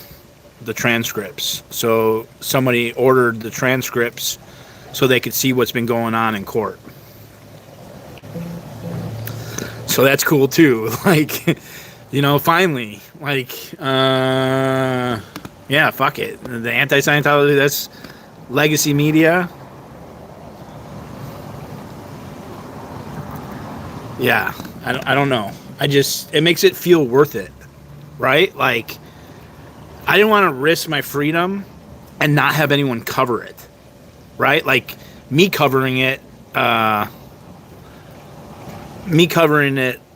the transcripts. So somebody ordered the transcripts so they could see what's been going on in court. So that's cool too. Like, you know, finally, like, yeah, fuck it. The anti-Scientology, that's legacy media. Yeah, I don't know. It makes it feel worth it, right? Like, I didn't want to risk my freedom and not have anyone cover it, right? Like, me covering it,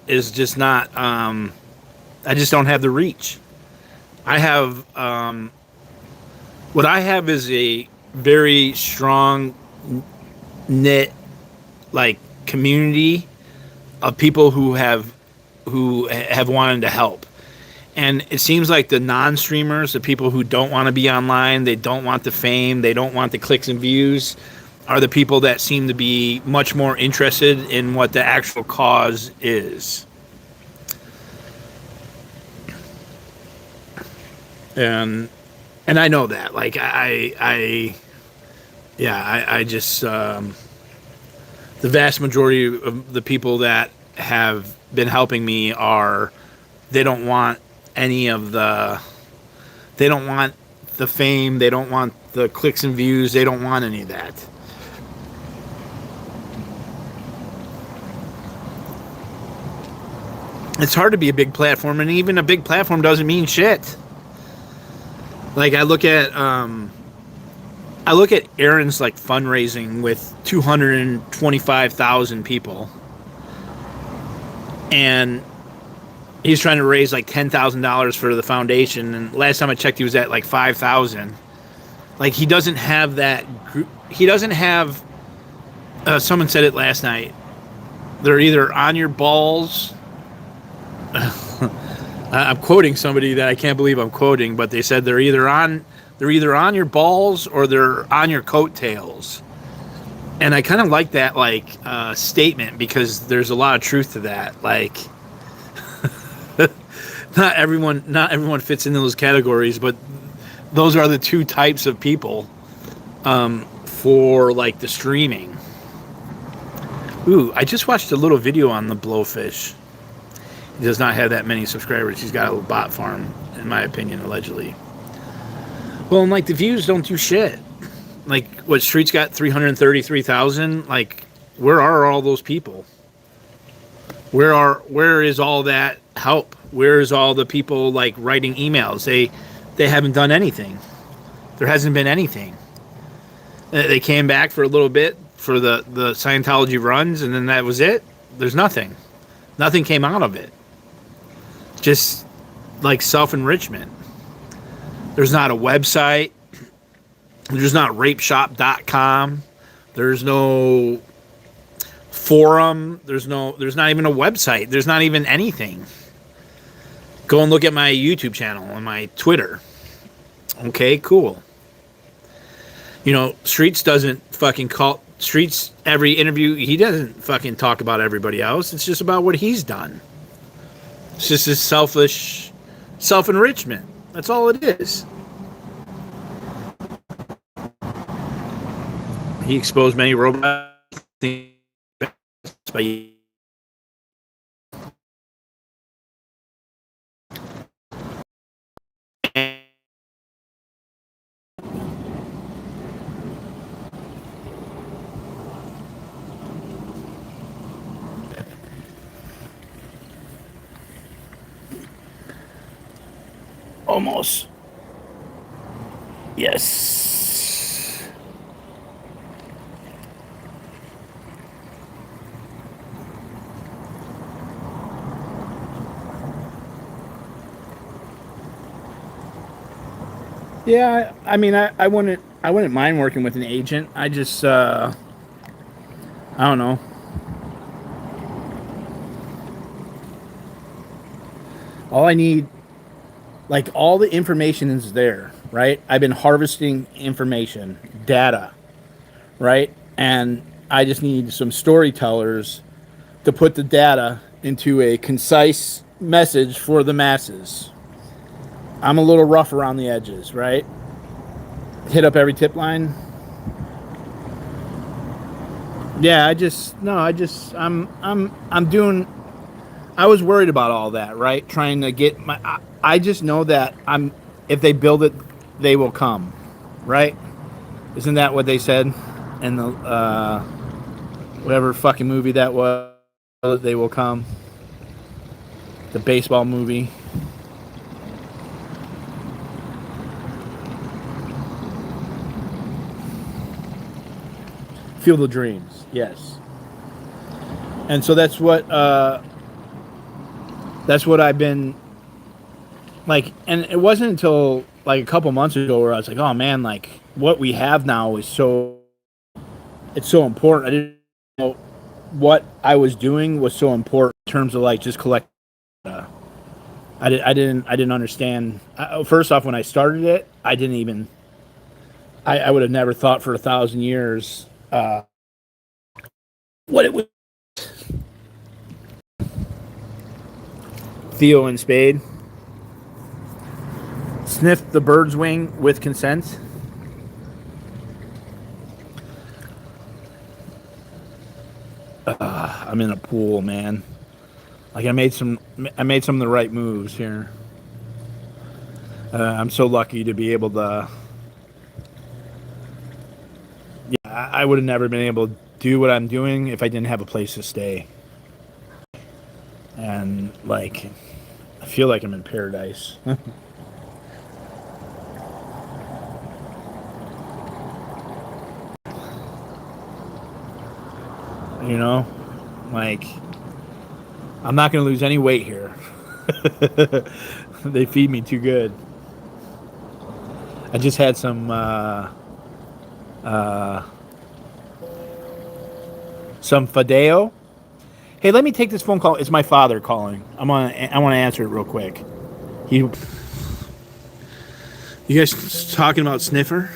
is just not, I just don't have the reach. I have, what I have is a very strong knit, like, community of people who have wanted to help. And it seems like the non-streamers, the people who don't want to be online, they don't want the fame, they don't want the clicks and views, are the people that seem to be much more interested in what the actual cause is. And I know that. Like, I just, the vast majority of the people that have been helping me they don't want any of they don't want the fame, they don't want the clicks and views, they don't want any of that. It's hard to be a big platform, and even a big platform doesn't mean shit. Like, I look at Aaron's, like, fundraising with 225,000 people, and he's trying to raise like $10,000 for the foundation, and last time I checked, he was at like 5,000. Like, he doesn't have that group. He doesn't have. Someone said it last night. They're either on your balls. I'm quoting somebody that I can't believe I'm quoting, but they said they're either on your balls or they're on your coattails. And I kind of like that, like, statement, because there's a lot of truth to that. Like, not everyone fits into those categories, but those are the two types of people for, like, the streaming. Ooh, I just watched a little video on the Blowfish. He does not have that many subscribers. He's got a little bot farm, in my opinion, allegedly. Well, and, like, the views don't do shit. Like, what, Street's got 333,000? Like, where are all those people? Where is all that help? Where is all the people, like, writing emails? They haven't done anything. There hasn't been anything. They came back for a little bit for the Scientology runs, and then that was it. There's nothing. Nothing came out of it. Just, like, self-enrichment. There's not a website. There's not rapeshop.com. There's no forum. There's not even a website. There's not even anything. Go and look at my YouTube channel and my Twitter. Okay, cool. You know, Streets doesn't fucking call. Streets, every interview, he doesn't fucking talk about everybody else. It's just about what he's done. It's just his selfish self-enrichment. That's all it is. He exposed many robots by almost. Yes. Yeah, I mean, I wouldn't mind working with an agent. I just I don't know. All I need, like, all the information is there, right? I've been harvesting information, data, right? And I just need some storytellers to put the data into a concise message for the masses. I'm a little rough around the edges, right? Hit up every tip line. Yeah, I'm doing I was worried about all that, right? Trying to get I just know that if they build it, they will come, right? Isn't that what they said in the whatever fucking movie that was? They will come. The baseball movie. Field of Dreams, yes. And so that's what I've been like, and it wasn't until like a couple months ago where I was like, oh man, like what we have now is it's so important. I didn't know what I was doing was so important in terms of like just collect. I didn't understand. First off, when I started it, I didn't even. I would have never thought for 1,000 years what it would. Theo and Spade. Sniff the bird's wing with consent. I'm in a pool, man. Like I made some of the right moves here. I'm so lucky to be able to. Yeah, I would have never been able to do what I'm doing if I didn't have a place to stay. And like, I feel like I'm in paradise. You know, like I'm not going to lose any weight here. They feed me too good. I just had some fideo. Hey, let me take this phone call. It's my father calling. I want to answer it real quick. You guys talking about Sniffer?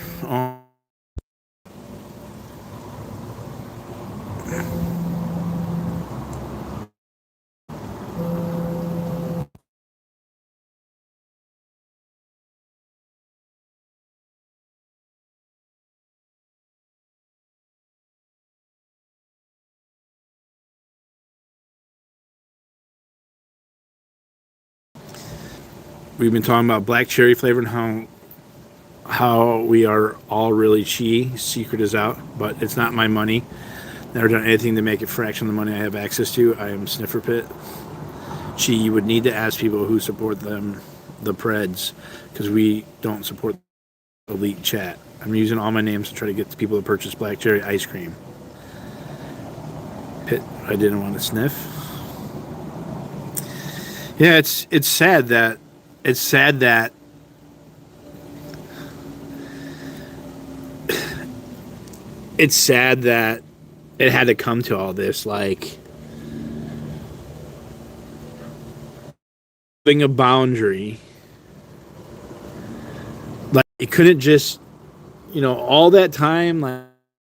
We've been talking about black cherry flavor and how we are all really chi. Secret is out, but it's not my money. Never done anything to make it fraction of the money I have access to. I am Sniffer Pit. Chi, you would need to ask people who support them, the Preds, because we don't support elite chat. I'm using all my names to try to get the people to purchase black cherry ice cream. Pit, I didn't want to sniff. Yeah, it's sad that it's sad that it had to come to all this, like having a boundary. Like it couldn't just, all that time, like I'm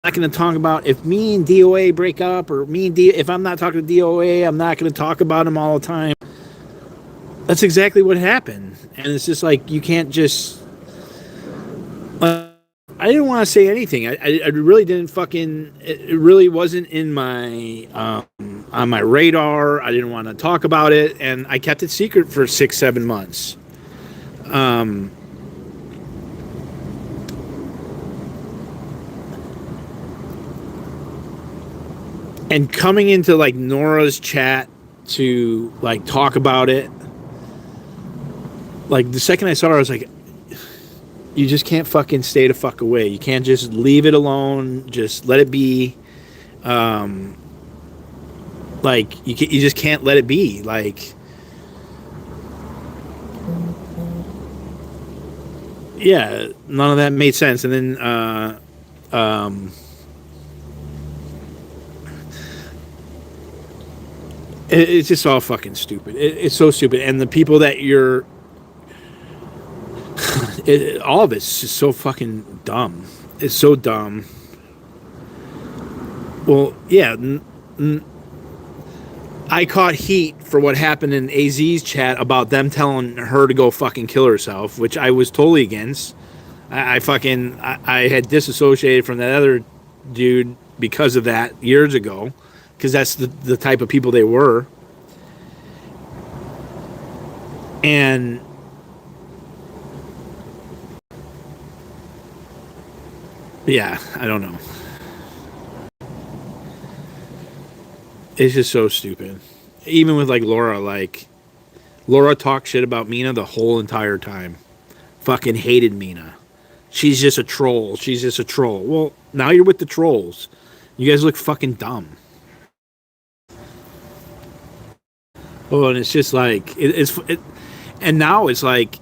not going to talk about if me and D.o.A break up, or if I'm not talking to D.o.A, I'm not going to talk about him all the time. That's exactly what happened. And it's just like, you can't just... I didn't want to say anything. I really didn't fucking... It really wasn't in my... on my radar. I didn't want to talk about it. And I kept it secret for 6-7 months. And coming into, like, Nora's chat to, like, talk about it... Like, the second I saw her, I was like, you just can't fucking stay the fuck away. You can't just leave it alone. Just let it be. Like, you just can't let it be. Like, yeah, none of that made sense. And then, it's just all fucking stupid. It's so stupid. And the people that you're... all of it's just so fucking dumb. It's so dumb. Well, yeah. I caught heat for what happened in AZ's chat about them telling her to go fucking kill herself, which I was totally against. I had disassociated from that other dude because of that years ago, because that's the type of people they were. And yeah, I don't know. It's just so stupid. Even with like Laura talked shit about Mina the whole entire time. Fucking hated Mina. She's just a troll. She's just a troll. Well, now you're with the trolls. You guys look fucking dumb. Oh, and it's just like and now it's like,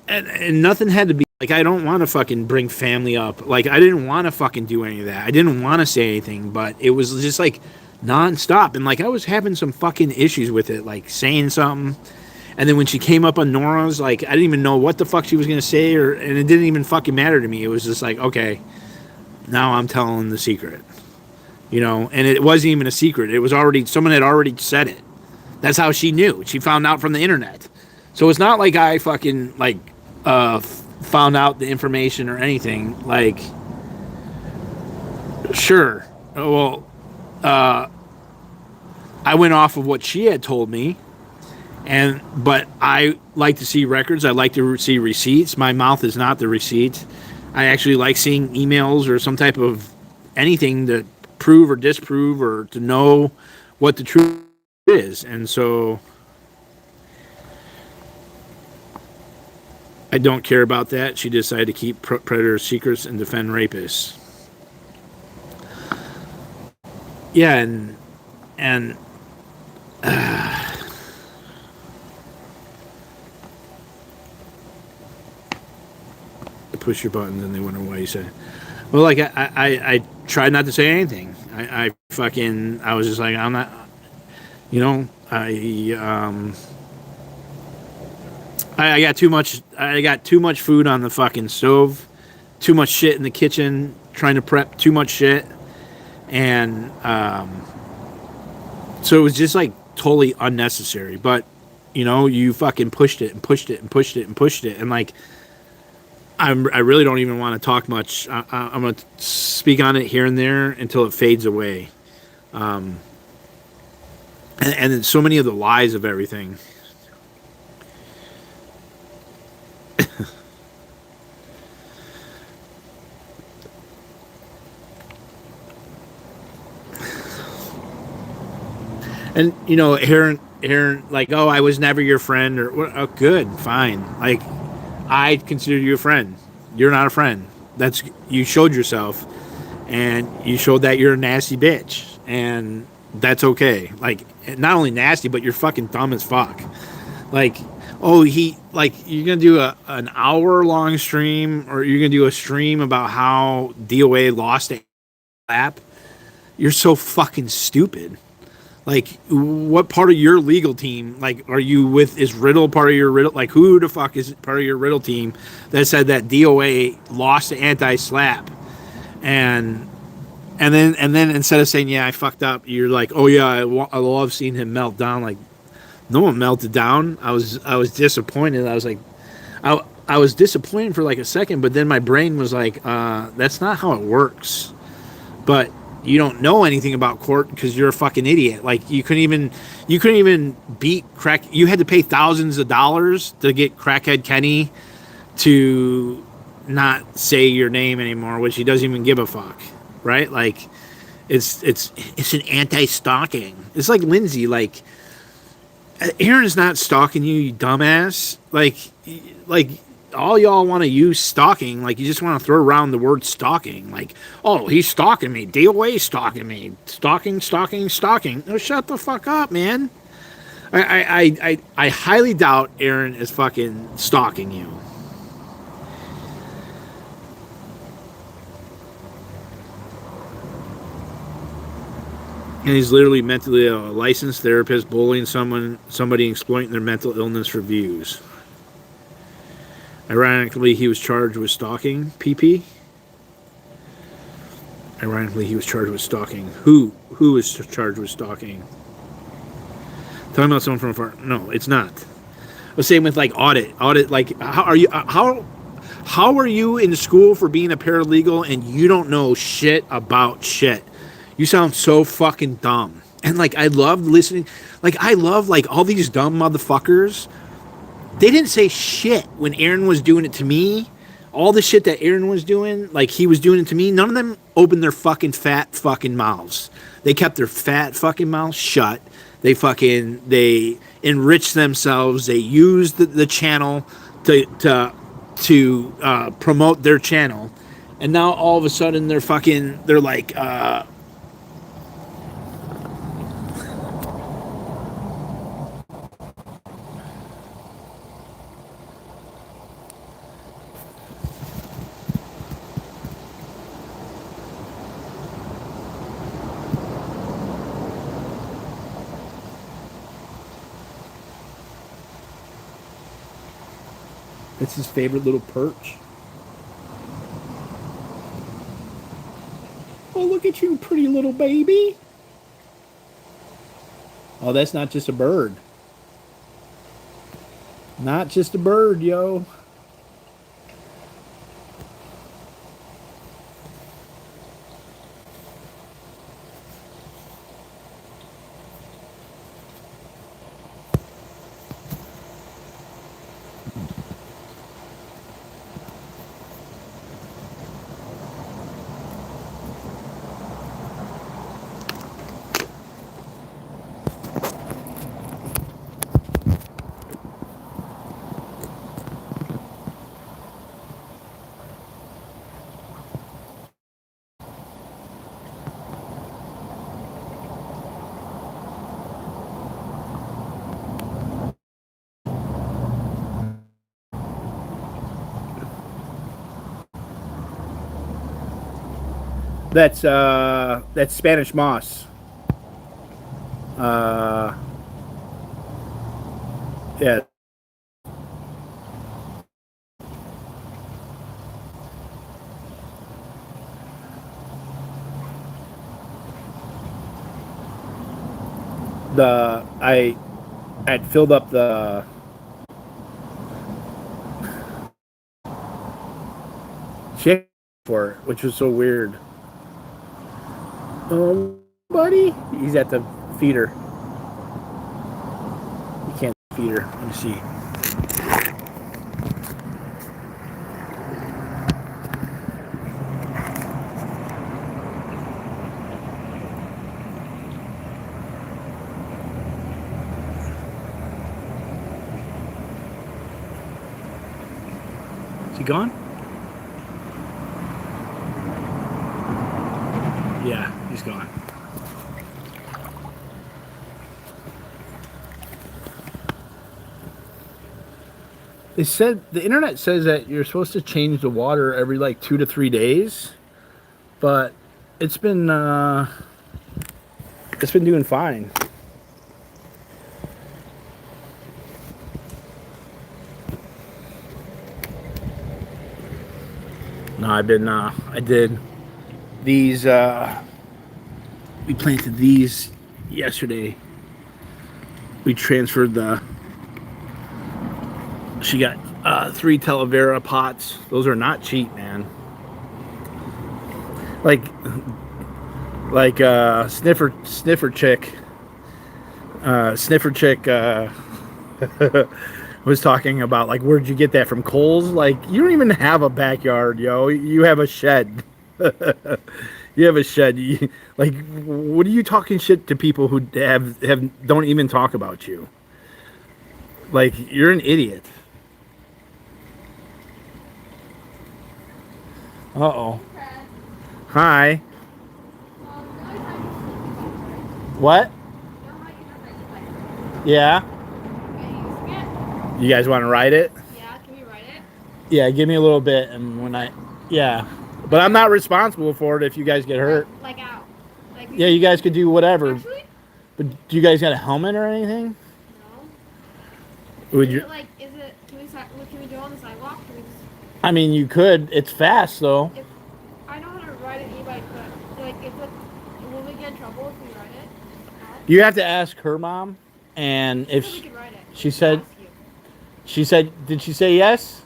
and nothing had to be like. I don't want to fucking bring family up. Like I didn't want to fucking do any of that. I didn't want to say anything, but it was just like nonstop, and like I was having some fucking issues with it, like saying something. And then when she came up on Nora's, like, I didn't even know what the fuck she was going to say, and it didn't even fucking matter to me. It was just like, okay, now I'm telling the secret. You know, and it wasn't even a secret. It was already, someone had already said it. That's how she knew. She found out from the internet. So it's not like I fucking, like, found out the information or anything. Like, sure. Well, I went off of what she had told me. But I like to see records. I like to see receipts. My mouth is not the receipt. I actually like seeing emails or some type of anything to prove or disprove or to know what the truth is. And so I don't care about that. She decided to keep predator secrets and defend rapists. Yeah, and push your buttons and they wonder why you said it. Well, like I tried not to say anything. I was just like, I'm not, you know, I got too much food on the fucking stove, too much shit in the kitchen, trying to prep too much shit. And so it was just like totally unnecessary, but you know, you fucking pushed it and pushed it and pushed it and pushed it. And like, I really don't even want to talk much. I'm going to speak on it here and there until it fades away. And so many of the lies of everything. And, you know, Aaron, like, oh, I was never your friend, or, oh, good, fine. Like, I consider you a friend. You're not a friend. You showed yourself, and you showed that you're a nasty bitch, and that's okay. Like, not only nasty, but you're fucking dumb as fuck. Like, oh, you're gonna do an hour-long stream, or you're gonna do a stream about how D.o.A lost a app? You're so fucking stupid. Like, what part of your legal team, like, are you with? Is Riddle part of your Riddle? Like, who the fuck is part of your Riddle team that said that D.o.A lost the anti-slap? And then instead of saying, yeah, I fucked up, you're like, oh yeah, I love seeing him melt down. Like, no one melted down. I was disappointed. I was like, I was disappointed for like a second, but then my brain was like, that's not how it works. But you don't know anything about court because you're a fucking idiot. Like, you couldn't even beat crack. You had to pay thousands of dollars to get Crackhead Kenny to not say your name anymore, which he doesn't even give a fuck, right? Like, it's an anti-stalking. It's like Lindsay. Like, Aaron's not stalking you, you dumbass. Like all y'all want to use stalking, like, you just want to throw around the word stalking, like, oh, he's stalking me, D.o.A stalking me, stalking. No, shut the fuck up, man. I highly doubt Aaron is fucking stalking you. And he's literally mentally a licensed therapist bullying somebody exploiting their mental illness for views. Ironically, he was charged with stalking. PP. Ironically, he was charged with stalking. Who is charged with stalking? Talking about someone from afar? No, it's not. The same with like audit. Like, how are you in school for being a paralegal and you don't know shit about shit? You sound so fucking dumb. And like, I love listening. Like, I love like all these dumb motherfuckers They didn't say shit when Aaron was doing it to me. All the shit that Aaron was doing, like he was doing it to me, none of them opened their fucking fat fucking mouths. They kept their fat fucking mouths shut. They enriched themselves. They used the channel to promote their channel. And now all of a sudden they're like it's his favorite little perch. Oh, look at you, pretty little baby. Oh, that's not just a bird. Not just a bird, yo. That's Spanish moss. Yeah. I filled up the chicken for it, which was so weird. Oh, buddy, he's at the feeder. You can't feed her. Let me see. Is he gone? Yeah, he's gone. They said the internet says that you're supposed to change the water every like 2 to 3 days, but it's been doing fine. No, I did these, we planted these yesterday. We transferred she got 3 Talavera pots. Those are not cheap, man. Like sniffer chick was talking about, like, where'd you get that from? Kohl's? Like, you don't even have a backyard, yo. You have a shed. You have a shed. Like, what are you talking shit to people who don't even talk about you? Like, you're an idiot. Uh-oh. Hi. What? Yeah. You guys want to ride it? Yeah, can we ride it? Yeah, give me a little bit, and yeah. But I'm not responsible for it if you guys get hurt. Like out. Like Yeah, you guys could do whatever. Actually? But do you guys got a helmet or anything? No. Would Is you? it like, can we do it on the sidewalk? Can we just, I mean, you could. It's fast, though. I know how to ride an e-bike, but like, will we get in trouble if we ride it? You have to ask her mom, and if We can ride it. she said, Ask you. did she say yes?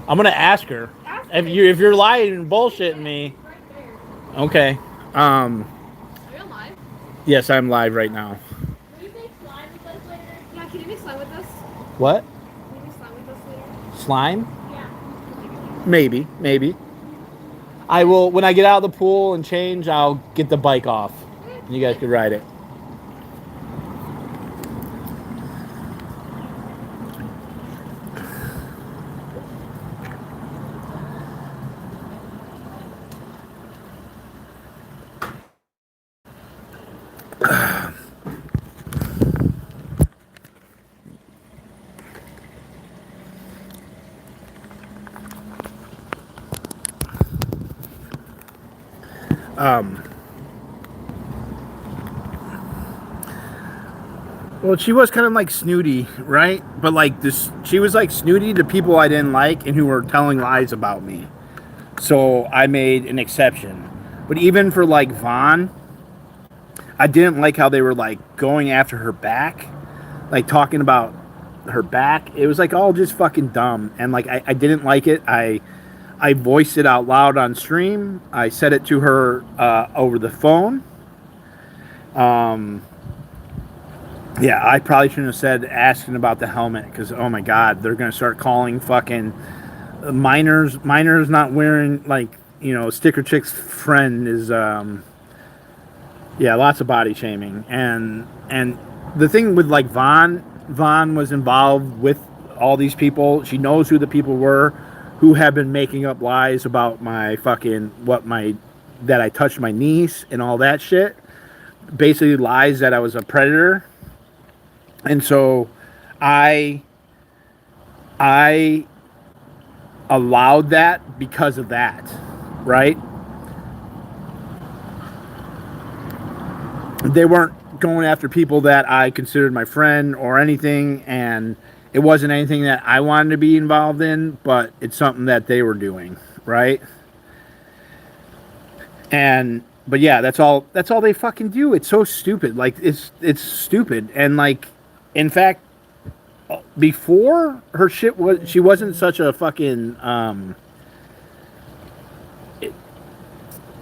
I'm gonna ask her. Ask If her. you're lying and bullshitting me, Right there. okay. Are you live? Yes, I'm live right now. Will you make slime with us later? Yeah, can you make slime with us? What? Maybe slime with us later. Slime? Yeah. Maybe. I will, when I get out of the pool and change, I'll get the bike off. You guys can ride it. Well, she was kind of like snooty, right? But like this, she was like snooty to people I didn't like and who were telling lies about me. So I made an exception. But even for like Vaughn, I didn't like how they were like going after her back, like talking about her back. It was like all just fucking dumb, and like I didn't like it. I voiced it out loud on stream. I said it to her over the phone. Yeah, I probably shouldn't have said asking about the helmet, because oh my god, they're gonna start calling fucking minors not wearing, like, you know, sticker chick's friend is yeah, lots of body shaming. And the thing with like Vaughn was involved with all these people. She knows who the people were who have been making up lies about my fucking that I touched my niece and all that shit. Basically lies that I was a predator. And so I allowed that because of that, right? They weren't going after people that I considered my friend or anything, and it wasn't anything that I wanted to be involved in, but it's something that they were doing, right? But yeah, that's all they fucking do. It's so stupid. Like, it's stupid. And like, in fact, before her shit she wasn't such a fucking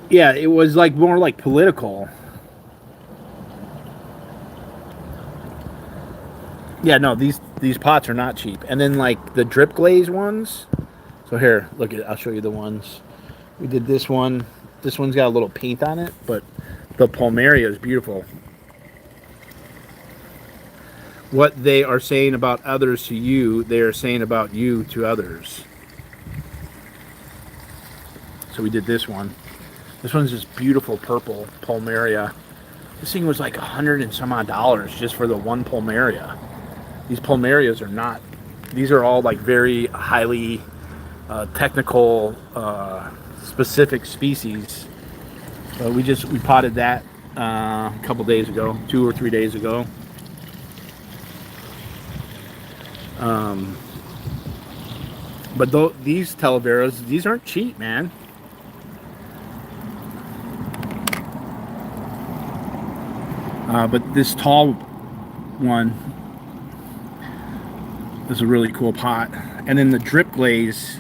yeah, it was like more like political. Yeah, no, these pots are not cheap. And then like the drip glaze ones. So here, look at it. I'll show you the ones. We did this one. This one's got a little paint on it, but the Palmaria is beautiful. What they are saying about others to you, they are saying about you to others. So we did this one. This one's this beautiful purple Palmaria. This thing was like $100 and some odd just for the one Palmaria. These Palmarias are not. These are all like very highly technical, specific species. We potted that a couple days ago, 2 or 3 days ago. But these Televeras, these aren't cheap, man. But this tall one is a really cool pot. And then the drip glaze,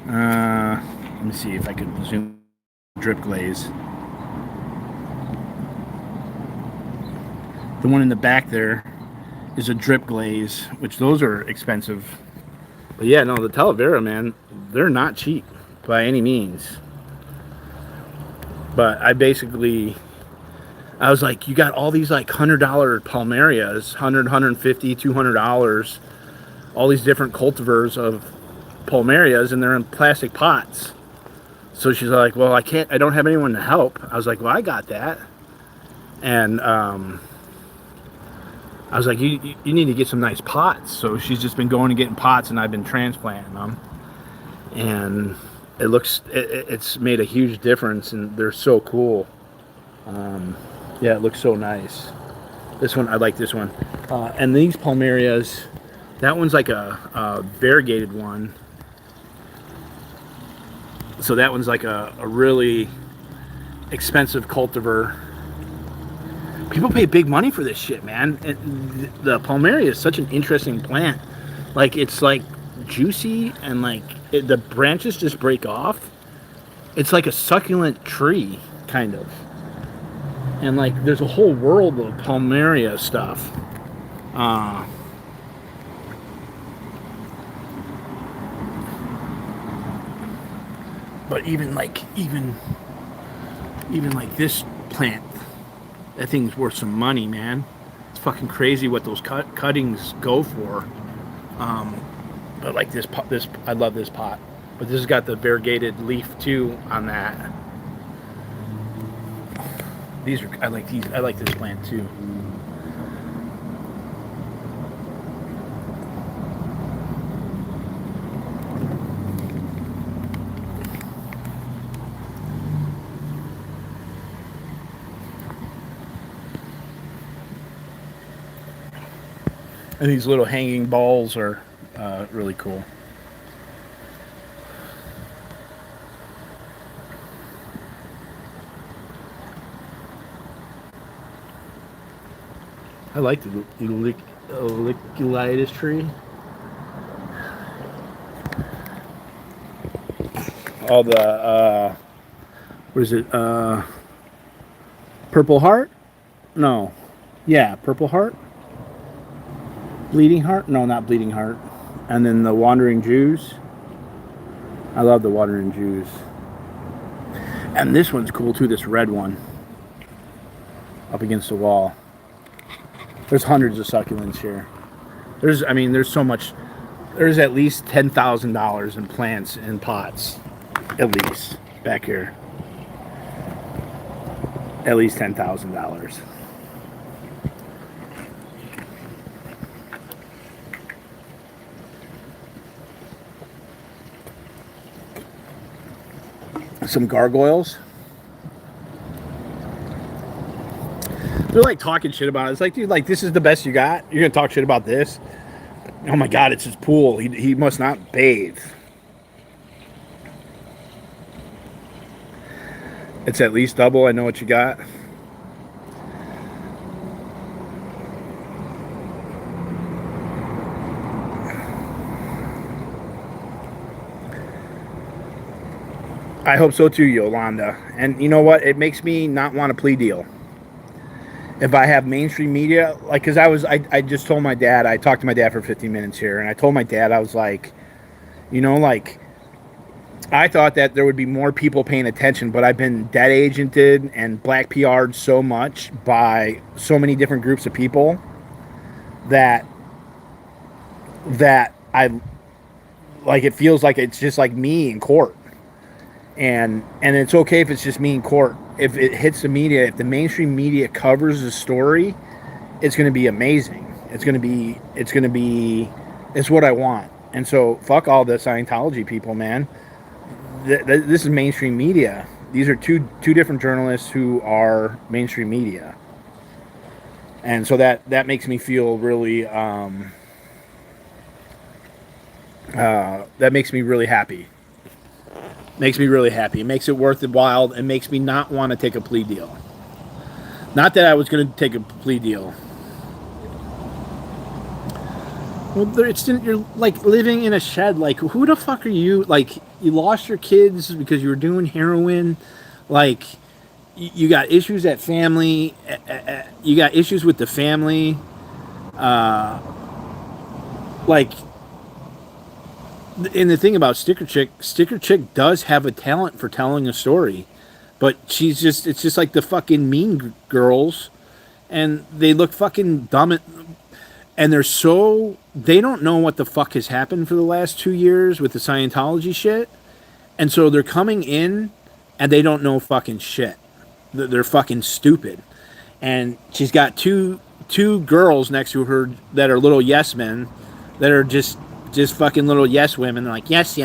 let me see if I can zoom drip glaze. The one in the back there is a drip glaze, which those are expensive. But yeah, no, the Talavera, man, they're not cheap by any means. But I was like, you got all these like $100 Palmarias, $100, $150, $200, all these different cultivars of Palmarias, and they're in plastic pots. So she's like, well, I don't have anyone to help. I was like, well, I got that. And I was like, you need to get some nice pots. So she's just been going and getting pots, and I've been transplanting them. And it's made a huge difference, and they're so cool. Yeah, it looks so nice. This one, I like this one. And these Palmarias, that one's like a variegated one. So that one's like a really expensive cultivar. People pay big money for this shit, man. And the Palmaria is such an interesting plant. Like, it's like juicy, and like the branches just break off. It's like a succulent tree, kind of. And like, there's a whole world of Palmaria stuff. But even like this plant, that thing's worth some money, man. It's fucking crazy what those cuttings go for. But like this I love this pot. But this has got the variegated leaf too on that. I like these. I like this plant too. And these little hanging balls are really cool. I like the Eucalyptus tree. All the what is it? Purple Heart? No. Yeah, Purple Heart. Bleeding Heart? No, not Bleeding Heart. And then the Wandering Jews. I love the Wandering Jews. And this one's cool too, this red one. Up against the wall. There's hundreds of succulents here. There's so much. There's at least $10,000 in plants and pots. At least. Back here. At least $10,000. Some gargoyles. They're like talking shit about it. It's like, dude, like this is the best you got? You're gonna talk shit about this? Oh my god, it's his pool. He must not bathe. It's at least double. I know what you got. I hope so too, Yolanda. And you know what? It makes me not want a plea deal. If I have mainstream media, like, because I just told my dad, I talked to my dad for 15 minutes here, and I told my dad, I was like, you know, like, I thought that there would be more people paying attention, but I've been dead agented and black PR'd so much by so many different groups of people that I, like, it feels like it's just like me in court. And it's okay if it's just me in court. If it hits the media, if the mainstream media covers the story, it's going to be amazing. It's what I want. And so fuck all the Scientology people, man. This is mainstream media. These are two different journalists who are mainstream media. And so that makes me feel really, that makes me really happy. Makes me really happy. It makes it worth the while. It makes me not want to take a plea deal. Not that I was going to take a plea deal. Well, you're like living in a shed. Like, who the fuck are you? Like, you lost your kids because you were doing heroin. Like, you got issues at family. You got issues with the family. Like, and the thing about Sticker Chick does have a talent for telling a story, but it's just like the fucking Mean Girls, and they look fucking dumb, and they don't know what the fuck has happened for the last 2 years with the Scientology shit, and so they're coming in, and they don't know fucking shit. They're fucking stupid, and she's got two girls next to her that are little yes men, that are just fucking little yes women. They're like, yes,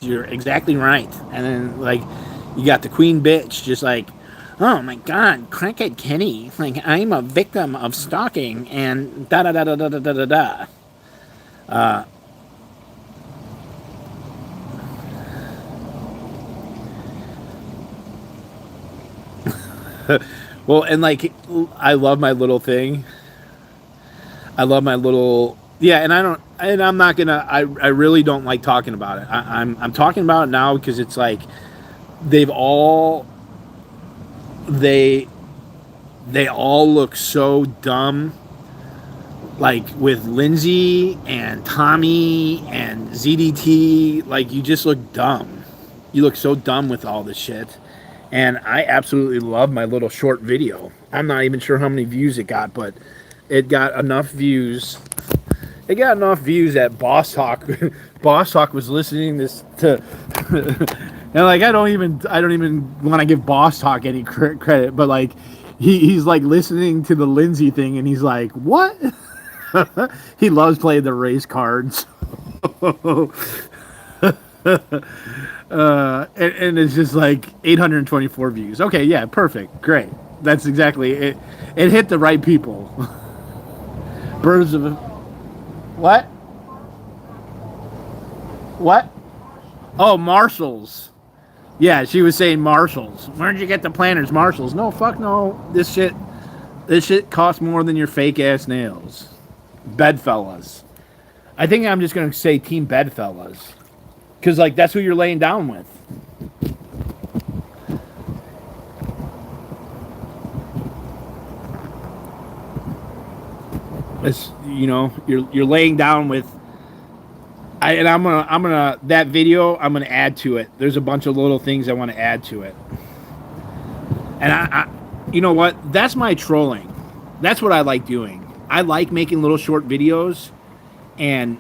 you're exactly right. And then, like, you got the queen bitch just like, oh my god, Crackhead Kenny, like, I'm a victim of stalking and da da da da da da da da. Well, and like, I love my little thing. I love my little, yeah, and I'm not gonna, I really don't like talking about it. I'm talking about it now because it's like, they all look so dumb, like with Lindsay and Tommy and ZDT, like, you just look dumb. You look so dumb with all this shit. And I absolutely love my little short video. I'm not even sure how many views it got, but it got enough views. It got enough views that Boss Talk Boss Talk was listening this to and like I don't even want to give Boss Talk any credit, but like he's like listening to the Lindsay thing and he's like, "What?" He loves playing the race cards. And it's just like 824 views. Okay, yeah, perfect, great. That's exactly it. It hit the right people. Birds of what? What? Oh, Marshalls. Yeah, she was saying Marshalls. Where'd you get the planners? Marshalls. No, fuck no. This shit costs more than your fake ass nails. Bedfellas. I think I'm just gonna say Team Bedfellas. Because, like, that's who you're laying down with. It's, you know, you're laying down with. I'm gonna that video. I'm gonna add to it. There's a bunch of little things I want to add to it. And I, you know what? That's my trolling. That's what I like doing. I like making little short videos, and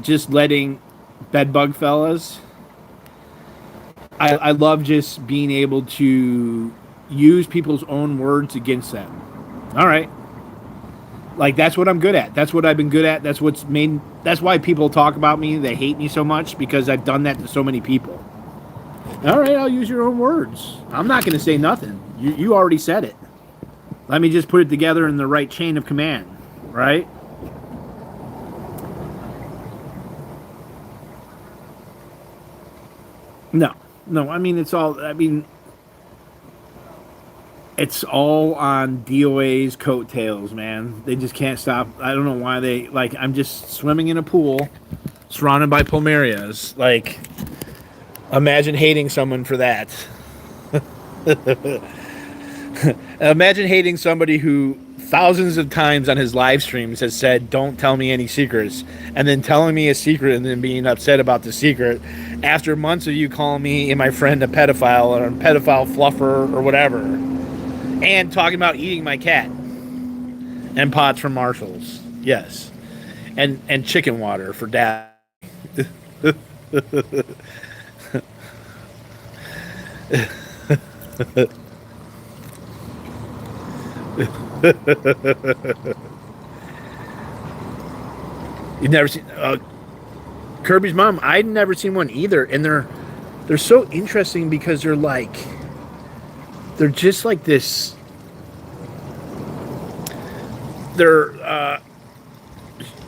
just letting bedbug fellas. I love just being able to use people's own words against them. All right. Like, that's what I'm good at. That's what I've been good at. That's why people talk about me. They hate me so much because I've done that to so many people. All right, I'll use your own words. I'm not going to say nothing. You already said it. Let me just put it together in the right chain of command, right? No, I mean, it's all on D.o.A's coattails, man. They just can't stop. I don't know why they, like, I'm just swimming in a pool surrounded by plumerias. Like, imagine hating someone for that. Imagine hating somebody who thousands of times on his live streams has said, "Don't tell me any secrets," and then telling me a secret and then being upset about the secret after months of you calling me and my friend a pedophile or a pedophile fluffer or whatever, and talking about eating my cat and pots from Marshalls, yes, and chicken water for dad. You've never seen Kirby's mom? I'd never seen one either, and they're so interesting because they're just like this. They're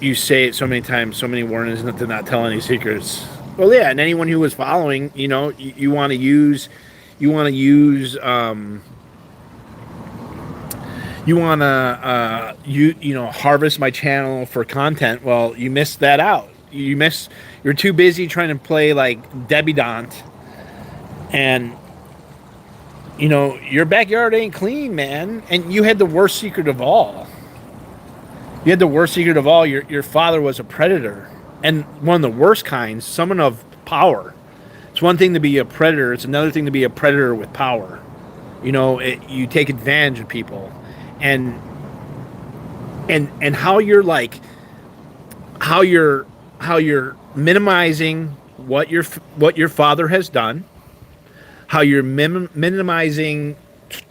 you say it so many times, so many warnings not to not tell any secrets. Well, yeah, and anyone who was following, you know, you want to use you want to harvest my channel for content. Well, you missed that out. You're too busy trying to play like debutante, and you know your backyard ain't clean, man. And you had the worst secret of all. Your father was a predator, and one of the worst kinds, someone of power. It's one thing to be a predator. It's another thing to be a predator with power. You know, you take advantage of people, and how you're minimizing what your father has done, how you're minimizing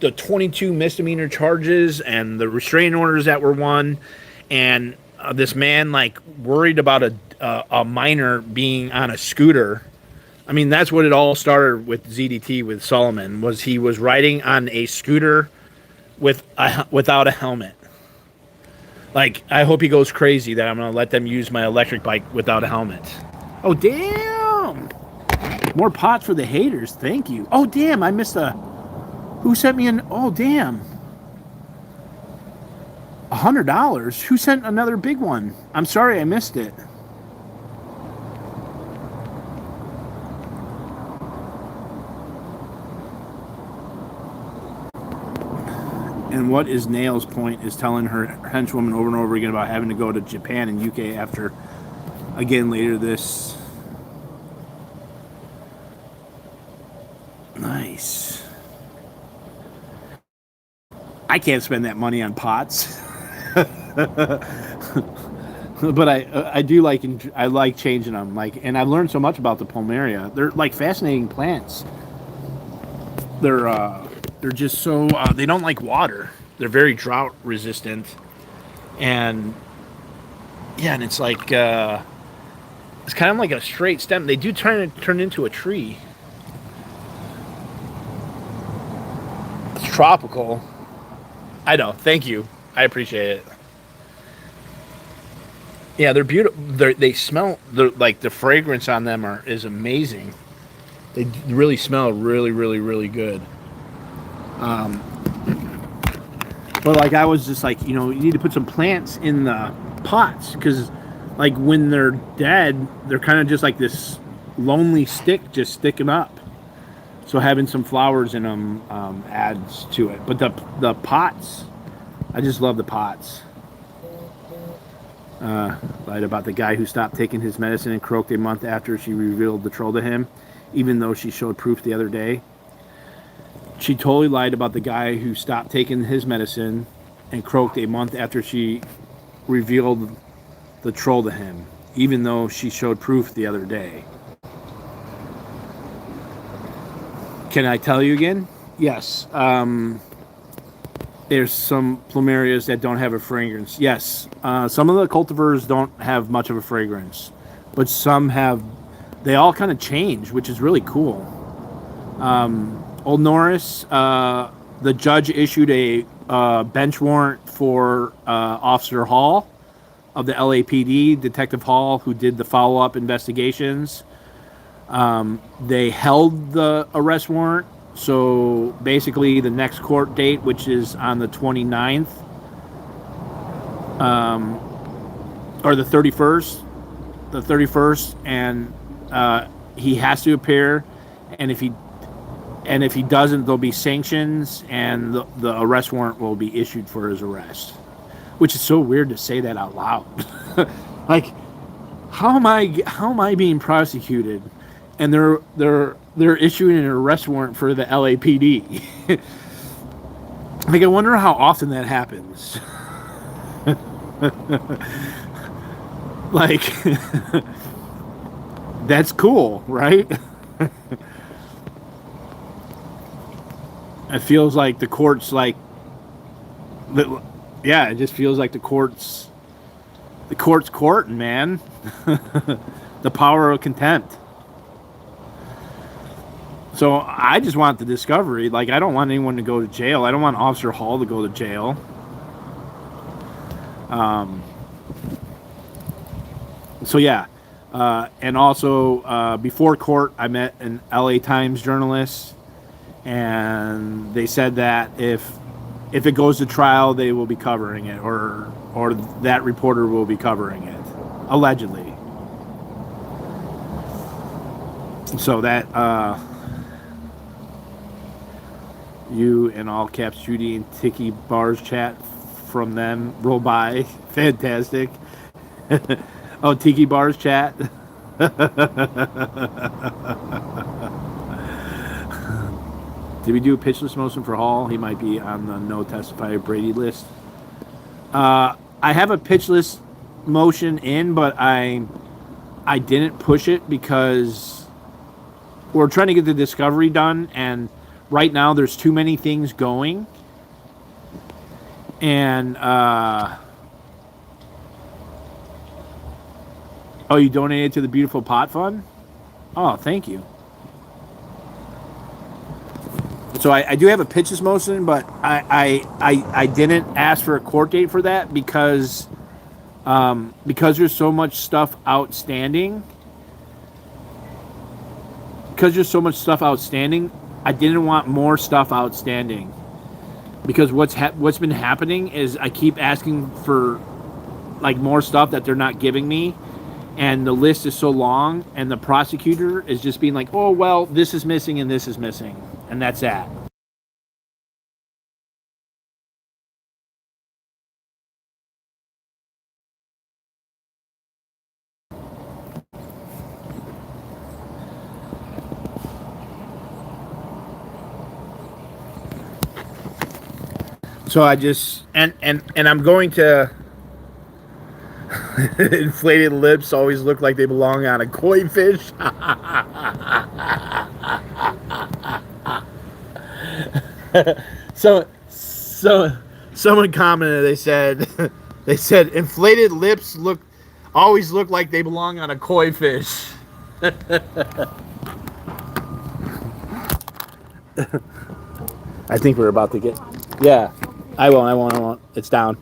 the 22 misdemeanor charges and the restraining orders that were won, and this man like worried about a minor being on a scooter. I mean, that's what it all started with ZDT with Solomon, was he was riding on a scooter without a helmet. Like, I hope he goes crazy that I'm going to let them use my electric bike without a helmet. Oh, damn! More pots for the haters. Thank you. Oh, damn, I missed who sent me oh, damn. $100? Who sent another big one? I'm sorry I missed it. And what is Nail's point is telling her henchwoman over and over again about having to go to Japan and UK after, again, later this. Nice. I can't spend that money on pots. But I do like, I like changing them, like, and I've learned so much about the plumeria. They're like fascinating plants. They're just so they don't like water. They're very drought resistant, and yeah, and it's like it's kind of like a straight stem. They do try to turn into a tree. It's tropical. I know. Thank you. I appreciate it. Yeah, they're beautiful. They smell. They're like the fragrance on them is amazing. They really smell really, really, really good. But like I was just like, you need to put some plants in the pots because, like, when they're dead, they're kind of just like this lonely stick just sticking up. So having some flowers in them adds to it. But the pots, I just love the pots. Lied about the guy who stopped taking his medicine and croaked a month after she revealed the troll to him, even though she showed proof the other day. She totally lied about the guy who stopped taking his medicine and croaked a month after she revealed the troll to him, even though she showed proof the other day. Can I tell you again? Yes. There's some plumerias that don't have a fragrance. Yes. Some of the cultivars don't have much of a fragrance, but some have. They all kind of change, which is really cool. Old Norris, the judge issued a bench warrant for Officer Hall of the LAPD, Detective Hall, who did the follow-up investigations. They held the arrest warrant, so basically the next court date, which is on the 29th, or the 31st, and he has to appear, and if he doesn't, there'll be sanctions, and the arrest warrant will be issued for his arrest. Which is so weird to say that out loud. Like, how am I being prosecuted, and they're issuing an arrest warrant for the LAPD? Like, I wonder how often that happens. Like, that's cool, right? It feels like the court's like, yeah, it just feels like the court's courting, man. The power of contempt. So I just want the discovery. Like, I don't want anyone to go to jail. I don't want Officer Hall to go to jail. So yeah, and also before court, I met an LA Times journalist. And they said that if it goes to trial, they will be covering it, or that reporter will be covering it, allegedly. So that you in all caps, Judy and Tiki Bars chat from them roll by, fantastic. Oh, Tiki Bars chat. Did we do a pitchless motion for Hall? He might be on the no testify Brady list. I have a pitchless motion in, but I didn't push it because we're trying to get the discovery done, and right now there's too many things going. And oh, you donated to the Beautiful Pot Fund? Oh, thank you. So I do have a pitchless motion, but I didn't ask for a court date for that because there's so much stuff outstanding. Because there's so much stuff outstanding, I didn't want more stuff outstanding. Because what's been happening is I keep asking for like more stuff that they're not giving me, and the list is so long, and the prosecutor is just being like, oh well, this is missing and this is missing. And that's that. So I just and I'm going to inflated lips always look like they belong on a koi fish. so someone commented, they said inflated lips always look like they belong on a koi fish. I think we're about to get. Yeah, I won't. It's down.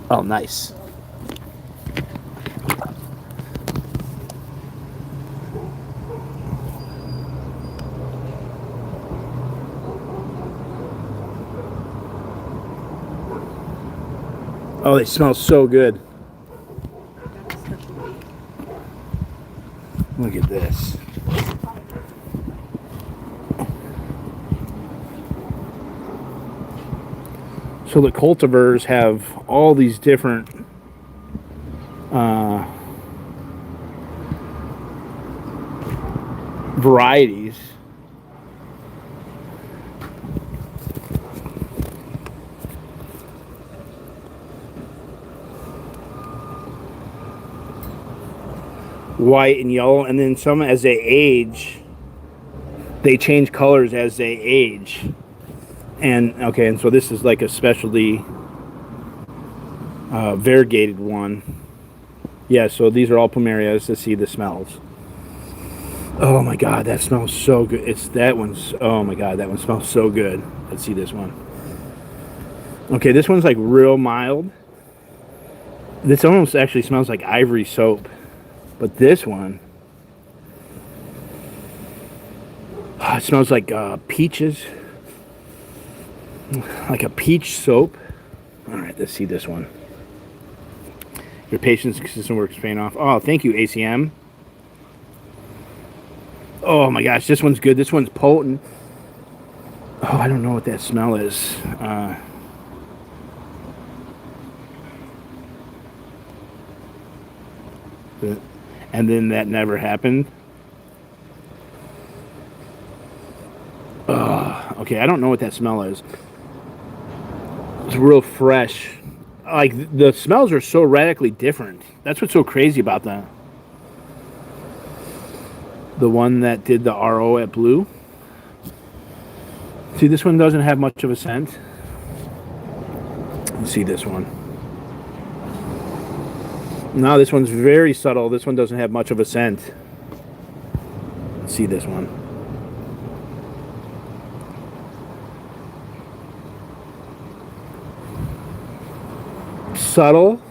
Oh, nice. Oh, they smell so good. Look at this. So the cultivars have all these different varieties. White and yellow, and then some as they age, they change colors as they age. And okay, and so this is like a specialty variegated one. Yeah, so these are all plumerias to see the smells. Oh my god, that smells so good. Oh my god, that one smells so good. Let's see this one. Okay, this one's like real mild. This almost actually smells like ivory soap. But this one, it smells like peaches. Like a peach soap. Alright, let's see this one. Your patience system works paying off. Oh, thank you, ACM. Oh my gosh, this one's good. This one's potent. Oh, I don't know what that smell is. And then that never happened. Okay, I don't know what that smell is. It's real fresh. Like, the smells are so radically different. That's what's so crazy about that. The one that did the RO at Blue. See, this one doesn't have much of a scent. Let's see this one. No, this one's very subtle. This one doesn't have much of a scent. Let's see this one. Subtle.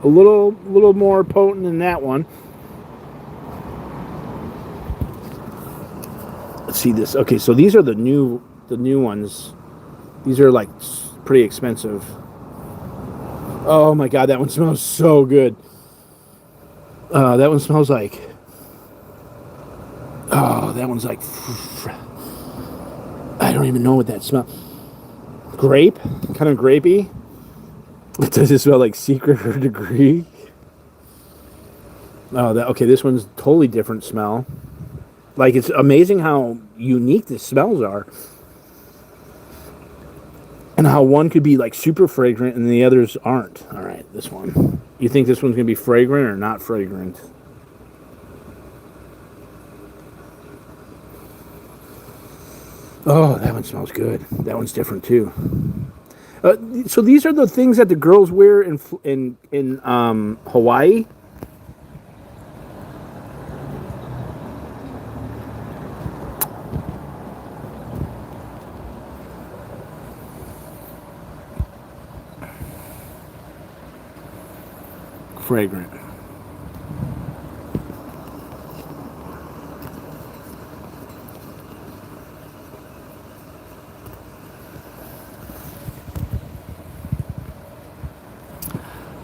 A little more potent than that one. Let's see this. Okay, so these are the new ones. These are like pretty expensive. Oh my god, that one smells so good. That one smells like... Oh, that one's like... I don't even know what that smells... Grape? Kind of grapey? Does it smell like Secret or Degree? Oh, okay, this one's totally different smell. Like, it's amazing how unique the smells are. And how one could be like super fragrant and the others aren't. All right, this one. You think this one's going to be fragrant or not fragrant? Oh, that one smells good. That one's different too. So these are the things that the girls wear in Hawaii. Fragrant.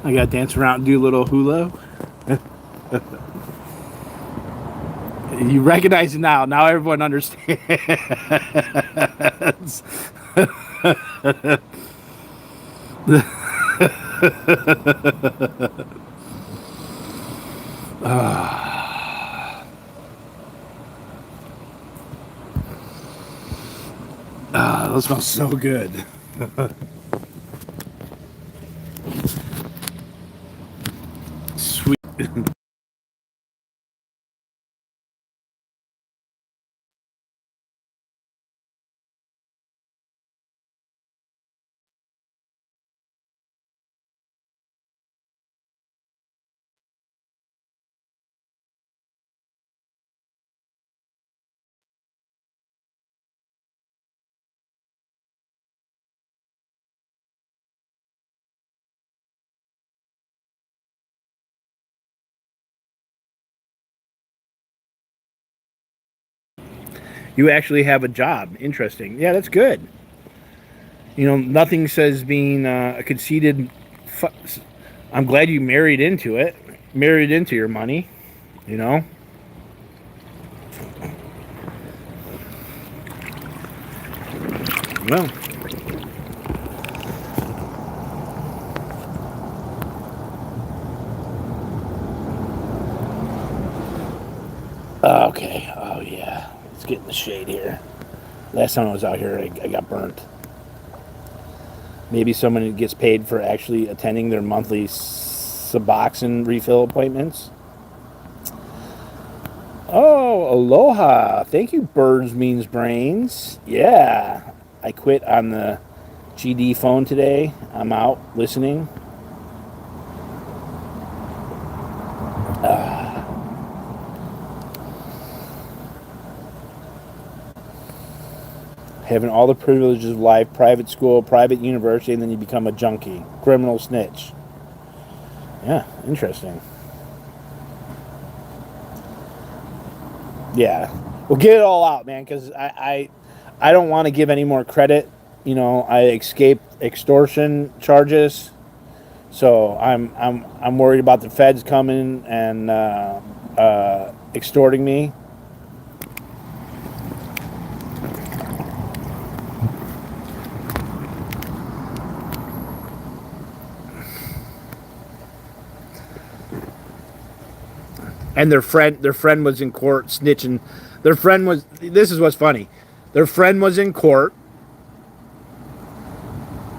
I gotta dance around and do a little hula. You recognize it now. Now everyone understands. Those smell so good. Sweet. You actually have a job. Interesting. Yeah, that's good. You know, nothing says being a conceited. I'm glad you married into it. Married into your money. You know. Well. Okay. Oh yeah. Let's get in the shade here. Last time I was out here, I got burnt. Maybe someone gets paid for actually attending their monthly Suboxone refill appointments. Oh, aloha. Thank you, Birds Means Brains. Yeah. I quit on the GD phone today. I'm out listening. Having all the privileges of life, private school, private university, and then you become a junkie. Criminal snitch. Yeah, interesting. Yeah. Well, get it all out, man, because I don't want to give any more credit. You know, I escaped extortion charges, so I'm worried about the feds coming and extorting me. And their friend was in court snitching. This is what's funny. Their friend was in court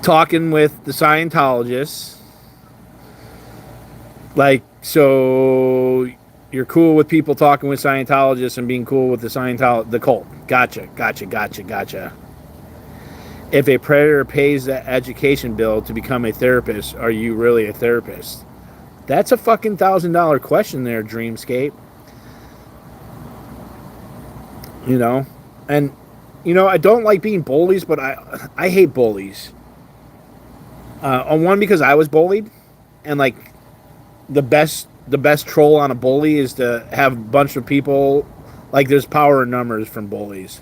talking with the Scientologists. Like, so you're cool with people talking with Scientologists and being cool with the cult. Gotcha. If a predator pays the education bill to become a therapist, are you really a therapist? That's a fucking $1,000 question there, Dreamscape. You know? And, you know, I don't like being bullies, but I hate bullies. On one, because I was bullied. And, like, the best troll on a bully is to have a bunch of people. Like, there's power in numbers from bullies.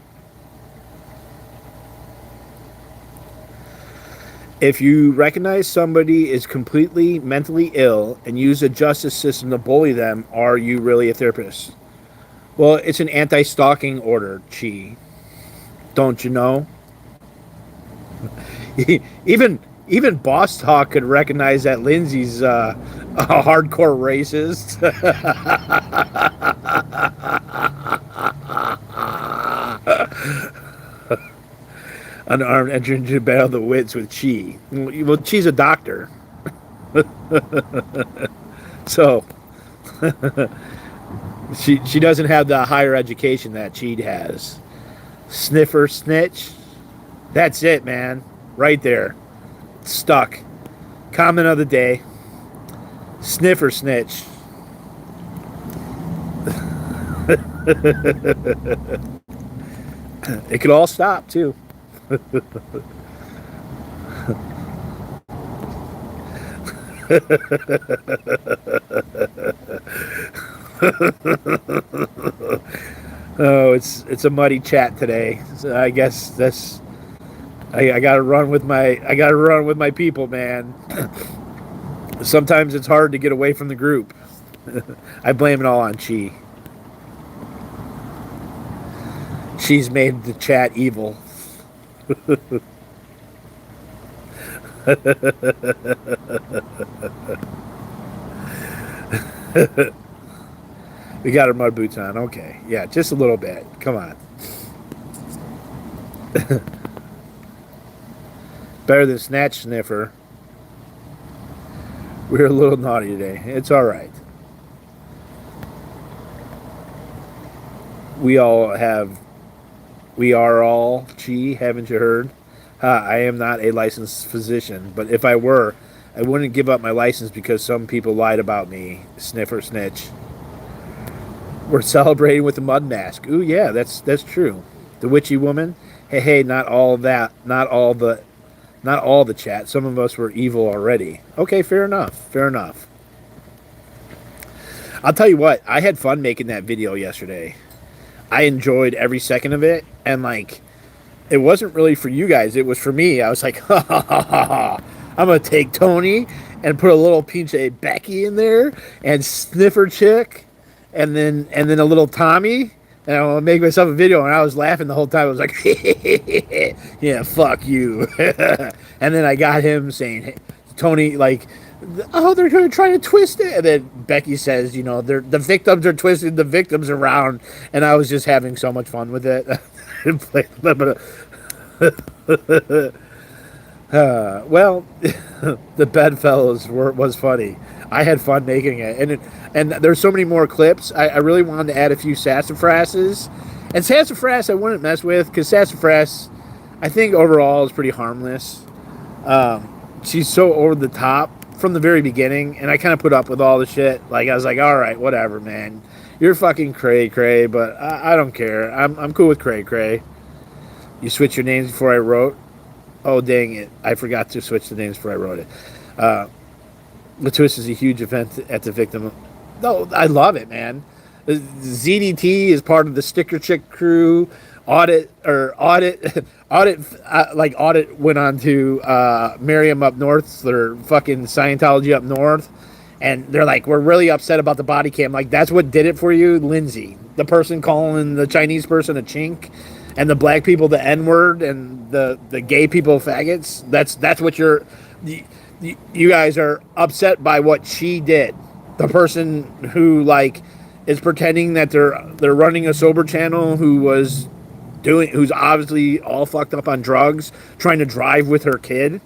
If you recognize somebody is completely mentally ill and use a justice system to bully them, are you really a therapist? Well, it's an anti-stalking order, Chi. Don't you know? Even Boss Talk could recognize that Lindsay's a hardcore racist. Unarmed entering into battle of the wits with Chi. Well, Chi's a doctor. So, she doesn't have the higher education that Chi has. Sniffer snitch. That's it, man. Right there. Stuck. Comment of the day. Sniffer snitch. It could all stop, too. Oh, it's a muddy chat today. So I guess that's I gotta run with my people, man. Sometimes it's hard to get away from the group. I blame it all on Chi. She's made the chat evil. We got our mud boots on. Okay. Yeah, just a little bit. Come on. Better than snatch sniffer. We were a little naughty today. It's all right. We are all chi, haven't you heard? I am not a licensed physician, but if I were, I wouldn't give up my license because some people lied about me. Sniffer snitch. We're celebrating with the mud mask. Ooh, yeah, that's true. The witchy woman. Hey, not all that. Not all the chat. Some of us were evil already. Okay, fair enough. I'll tell you what. I had fun making that video yesterday. I enjoyed every second of it, and like, it wasn't really for you guys. It was for me. I was like, ha ha ha ha ha. I'm gonna take Tony and put a little pinche Becky in there, and Sniffer Chick, and then a little Tommy, and I'm gonna make myself a video. And I was laughing the whole time. I was like, yeah, fuck you. And then I got him saying, hey, Tony, like, oh, they're going to try to twist it. And then Becky says, you know, the victims are twisting the victims around. And I was just having so much fun with it. Well, the bedfellows was funny. I had fun making it. And there's so many more clips. I really wanted to add a few sassafrasses. And sassafras I wouldn't mess with because sassafras, I think overall is pretty harmless. She's so over the top from the very beginning, and I kind of put up with all the shit. Like, I was like, all right, whatever, man. You're fucking cray, but I don't care. I'm cool with cray. You switch your names before I wrote? Oh, dang it. I forgot to switch the names before I wrote it. The twist is a huge event at the victim. No, I love it, man. ZDT is part of the Sticker Chick crew. Audit went on to Miriam up north, their fucking Scientology up north, and they're like, we're really upset about the body cam. Like, that's what did it for you, Lindsay? The person calling the Chinese person a chink, and the black people the N-word, and the gay people faggots. That's what you guys are upset by what she did. The person who like is pretending that they're running a sober channel, who's obviously all fucked up on drugs, trying to drive with her kid,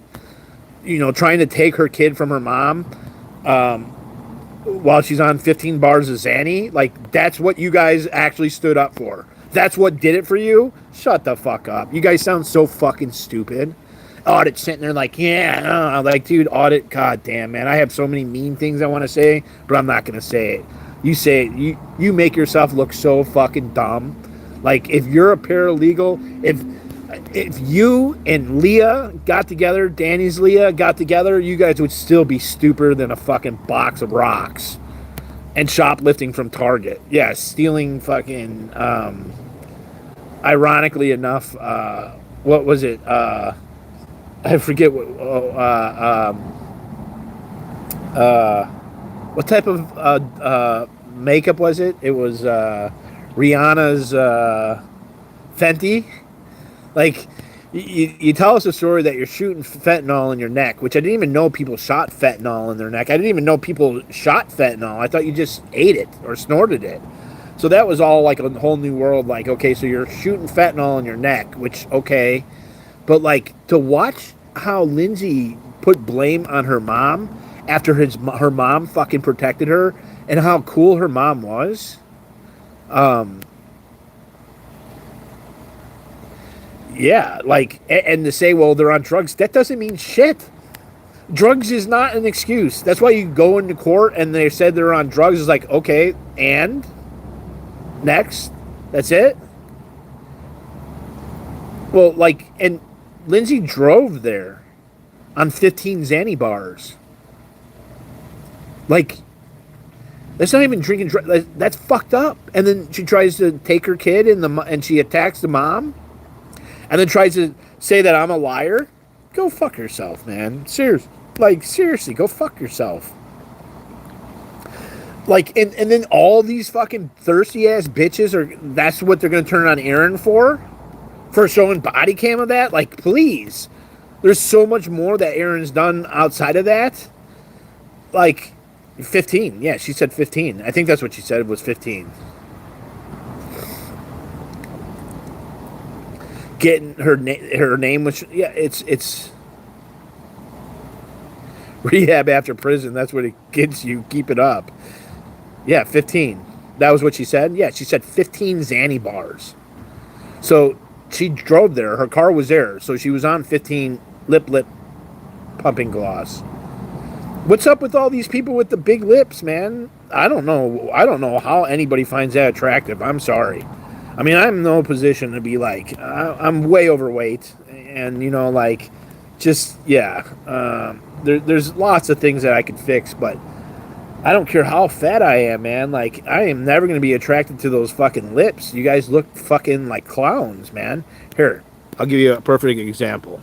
you know, trying to take her kid from her mom while she's on 15 bars of Xanny. Like, that's what you guys actually stood up for. That's what did it for you? Shut the fuck up. You guys sound so fucking stupid. Audit sitting there like, yeah, like, dude, Audit, goddamn, man. I have so many mean things I want to say, but I'm not going to say it. You say it. You make yourself look so fucking dumb. Like, if you're a paralegal, if you and Leah got together, Danny's Leah got together, you guys would still be stupider than a fucking box of rocks. And shoplifting from Target. Yeah, stealing fucking, ironically enough, what was it? I forget what type of makeup was it? It was Rihanna's Fenty. Like, you tell us a story that you're shooting fentanyl in your neck, which I didn't even know people shot fentanyl in their neck. I didn't even know people shot fentanyl. I thought you just ate it or snorted it. So that was all like a whole new world. Like, okay, so you're shooting fentanyl in your neck, which, okay. But, like, to watch how Lindsay put blame on her mom after her mom fucking protected her, and how cool her mom was. Yeah, like, and to say, well, they're on drugs, that doesn't mean shit. Drugs is not an excuse. That's why you go into court and they said they're on drugs. It's like, okay, and next, that's it. Well, like, and Lindsay drove there on 15 Xanny bars. Like, that's not even drinking. That's fucked up. And then she tries to take her kid and she attacks the mom. And then tries to say that I'm a liar. Go fuck yourself, man. Seriously, go fuck yourself. Like, and then all these fucking thirsty ass bitches that's what they're gonna turn on Aaron for showing body cam of that. Like, please. There's so much more that Aaron's done outside of that. Like, 15. Yeah, she said 15. I think that's what she said was 15. Getting her name was, yeah, it's Rehab after prison. That's what it gets you. Keep it up. Yeah, 15. That was what she said? Yeah, she said 15 Xanny bars. So she drove there. Her car was there. So she was on 15 lip pumping gloss. What's up with all these people with the big lips, man? I don't know. I don't know how anybody finds that attractive. I'm sorry. I mean, I'm in no position to be like, I'm way overweight. And, you know, like, just, yeah. There's lots of things that I could fix, but I don't care how fat I am, man. Like, I am never going to be attracted to those fucking lips. You guys look fucking like clowns, man. Here, I'll give you a perfect example.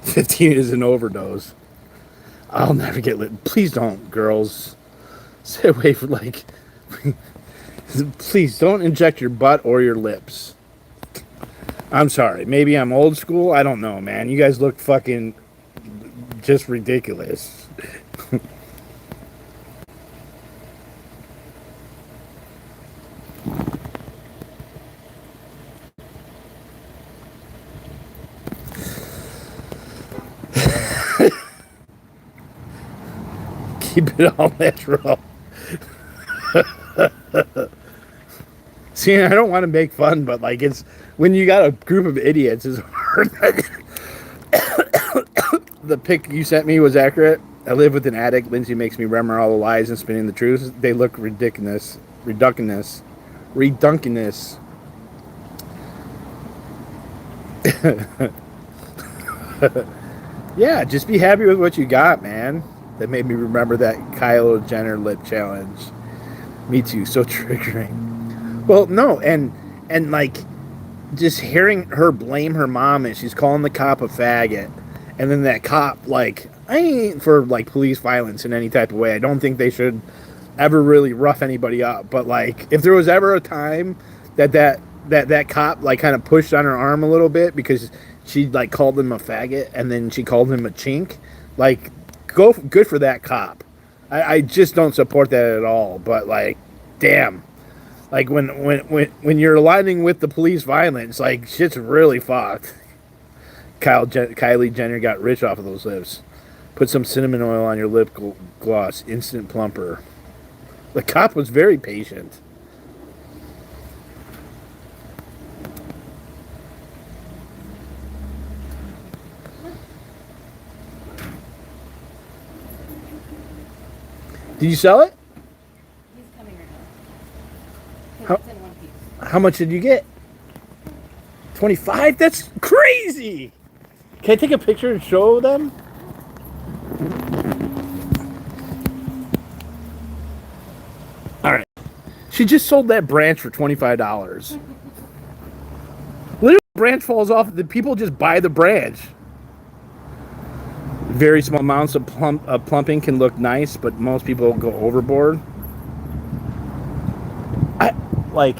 "15 is an overdose. I'll never get lit." Please don't, girls. Stay away from, like, please don't inject your butt or your lips. I'm sorry. Maybe I'm old school. I don't know, man. You guys look fucking just ridiculous. Keep it all natural. See, I don't want to make fun, but like, it's when you got a group of idiots, it's hard. The pic you sent me was accurate. I live with an addict. Lindsay makes me remember all the lies and spinning the truth. They look ridiculous. Redunculous. Yeah, just be happy with what you got, man. That made me remember that Kylie Jenner lip challenge. Me too, so triggering. Well, no, and like, just hearing her blame her mom and she's calling the cop a faggot, and then that cop, like, I ain't for like police violence in any type of way. I don't think they should ever really rough anybody up, but like, if there was ever a time that cop like kind of pushed on her arm a little bit because she like called him a faggot and then she called him a chink, like, good for that cop. I just don't support that at all. But like, damn, like when you're aligning with the police violence, like, shit's really fucked. Kylie Jenner got rich off of those lips. Put some cinnamon oil on your lip gloss, instant plumper. The cop was very patient. Did you sell it? He's coming right now. It's in one piece. How much did you get? 25? That's crazy! Can I take a picture and show them? Alright. She just sold that branch for $25. Literally, the branch falls off. The people just buy the branch. Very small amounts of plumping can look nice, but most people go overboard. Like,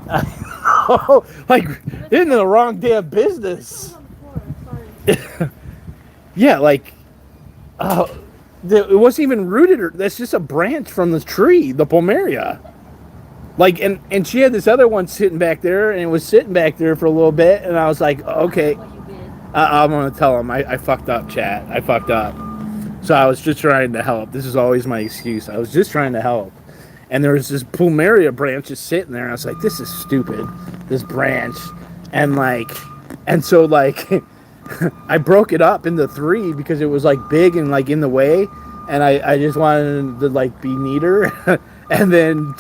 oh, like, in the wrong damn business. Yeah, like, it wasn't even rooted. Or that's just a branch from the tree, the Pomeria. Like, and she had this other one sitting back there, and it was sitting back there for a little bit, and I was like, okay. I'm going to tell him I fucked up, chat. I fucked up. So I was just trying to help. This is always my excuse. I was just trying to help. And there was this plumeria branch just sitting there. And I was like, this is stupid, this branch. And like, and so like, I broke it up into 3 because it was like big and like in the way. And I just wanted to like be neater. And then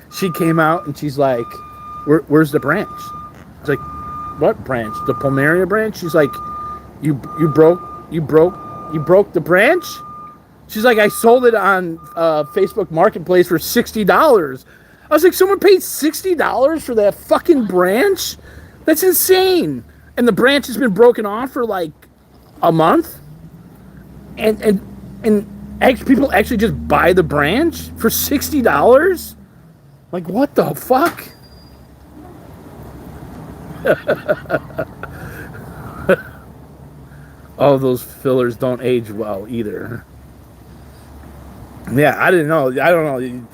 she came out and she's like, where's the branch? It's like, what branch? The Pomeria branch? She's like, you broke the branch? She's like, I sold it on Facebook Marketplace for $60. I was like, someone paid $60 for that fucking branch? That's insane. And the branch has been broken off for like a month. And people actually just buy the branch for $60? Like, what the fuck? All those fillers don't age well either. Yeah, I didn't know. I don't know.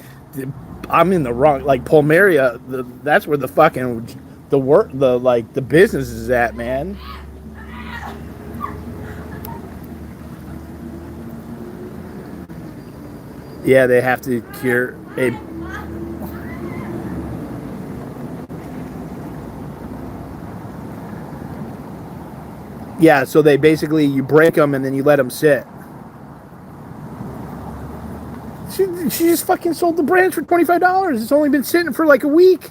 I'm in the wrong. Like Palmaria, that's where the fucking the business is at, man. Yeah, they have to cure a. Yeah, so they basically you break them and then you let them sit. She just fucking sold the branch for $25. It's only been sitting for like a week.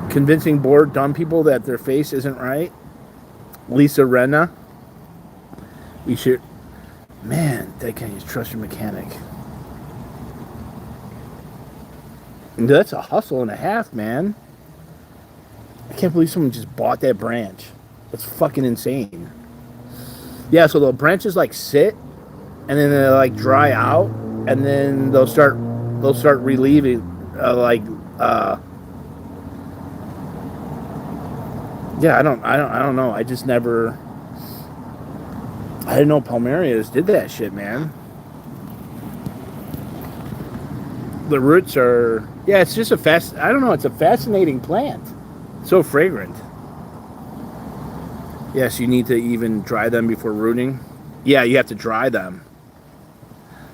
Convincing bored dumb people that their face isn't right. Lisa Renna. We should. Man, that guy is trust your mechanic. That's a hustle and a half, man. I can't believe someone just bought that branch. That's fucking insane. Yeah, so the branches like sit, and then they like dry out, and then they'll start relieving, yeah, I don't know. I just never. I didn't know Palmarias did that shit, man. The roots are, yeah, it's just I don't know, it's a fascinating plant. So fragrant. Yes, you need to even dry them before rooting. Yeah, you have to dry them.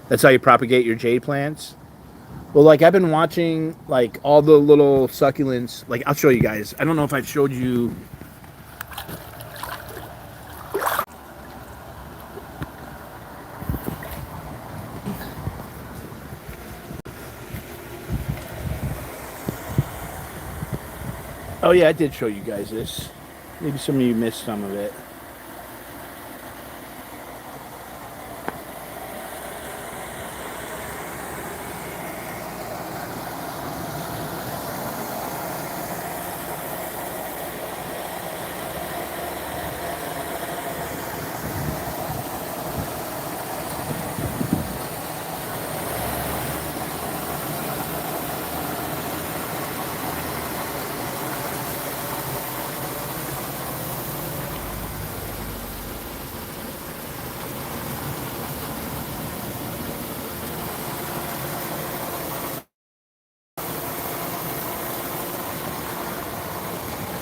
That's how you propagate your jade plants. Well, like I've been watching like all the little succulents. Like I'll show you guys. I don't know if I've showed you. Oh yeah, I did show you guys this. Maybe some of you missed some of it.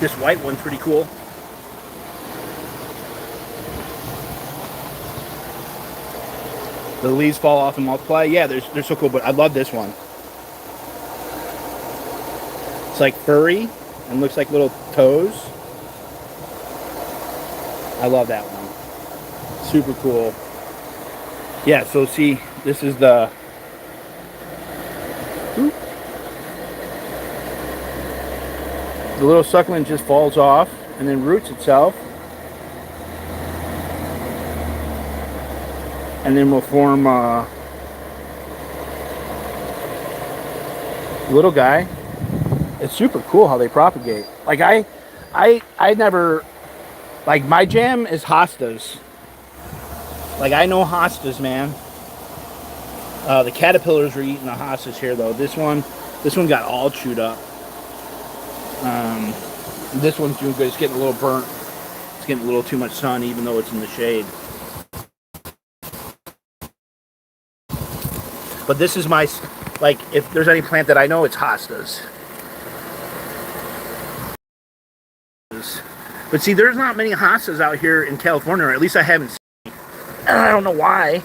This white one's pretty cool. The leaves fall off and multiply. Yeah, they're so cool, but I love this one. It's like furry and looks like little toes. I love that one. Super cool. Yeah, so see, this is the... The little succulent just falls off and then roots itself. And then will form a little guy. It's super cool how they propagate. Like I never, like my jam is hostas. Like I know hostas, man. The caterpillars are eating the hostas here though. This one got all chewed up. This one's doing good. It's getting a little burnt. It's getting a little too much sun, even though it's in the shade. But this is my, like, if there's any plant that I know, it's hostas. But see, there's not many hostas out here in California, or at least I haven't seen. And I don't know why.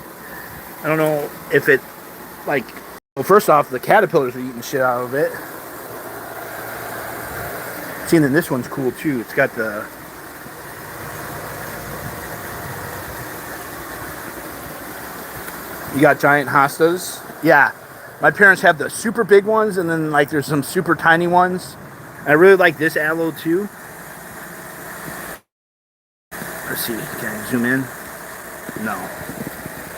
I don't know if it, like, well, first off, the caterpillars are eating shit out of it. See, and then this one's cool too. It's got the... You got giant hostas. Yeah. My parents have the super big ones, and then like there's some super tiny ones. I really like this aloe too. Let's see. Can I zoom in? No.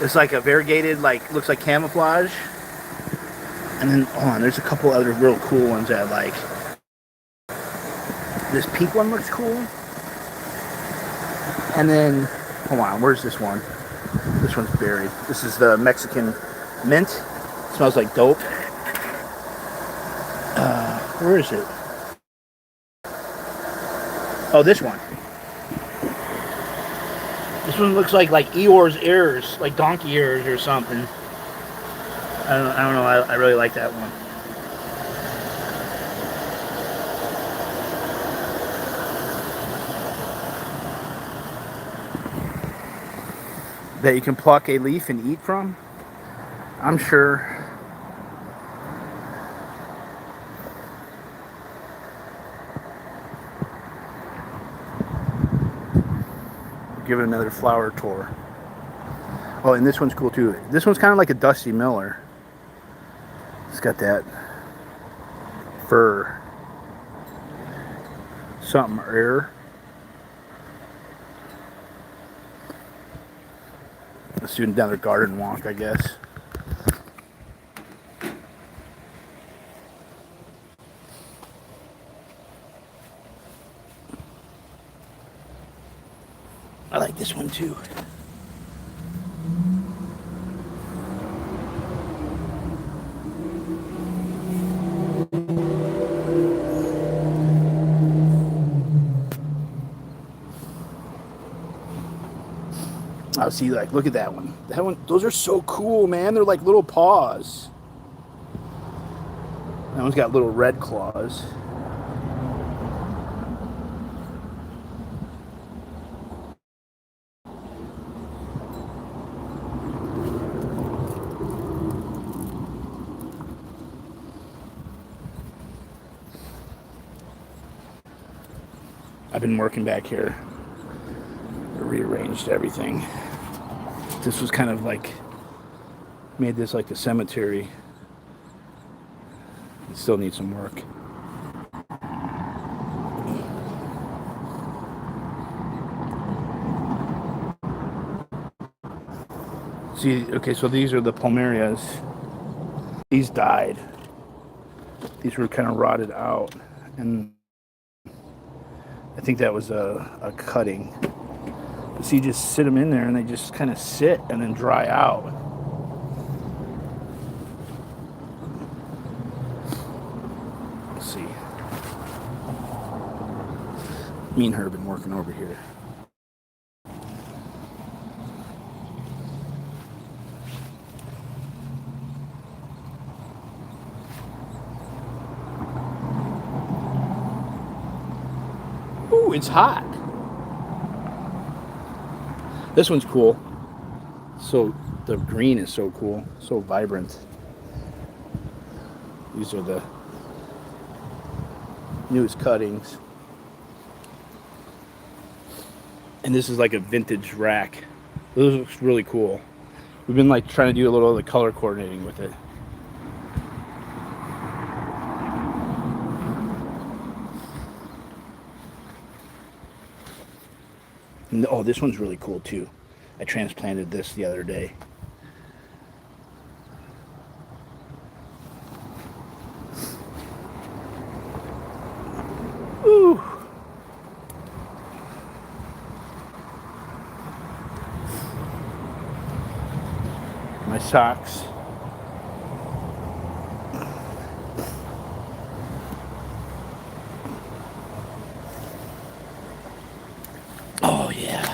It's like a variegated, like, looks like camouflage. And then, hold on, there's a couple other real cool ones that I like. This pink one looks cool. And then, hold on, where's this one? This one's buried. This is the Mexican mint. It smells like dope. Where is it? Oh, this one. This one looks like Eeyore's ears, like donkey ears or something. I don't know. I really like that one. That you can pluck a leaf and eat from? I'm sure. Give it another flower tour. Oh, and this one's cool too. This one's kind of like a Dusty Miller. It's got that fur. Something rare. A student down their garden walk, I guess. I like this one too. Oh, see, like, look at that one. That one, those are so cool, man. They're like little paws. That one's got little red claws. I've been working back here. I rearranged everything. This was kind of like, made this like a cemetery. It still needs some work. See, okay, so these are the Palmerias. These died. These were kind of rotted out. And I think that was a cutting. So you just sit them in there and they just kind of sit and then dry out. Let's see. Me and her have been working over here. Ooh, it's hot. This one's cool. So the green is so cool, so vibrant. These are the newest cuttings. And this is like a vintage rack. This looks really cool. We've been like trying to do a little of the color coordinating with it. And, oh, this one's really cool too. I transplanted this the other day. Ooh. My socks. Oh yeah.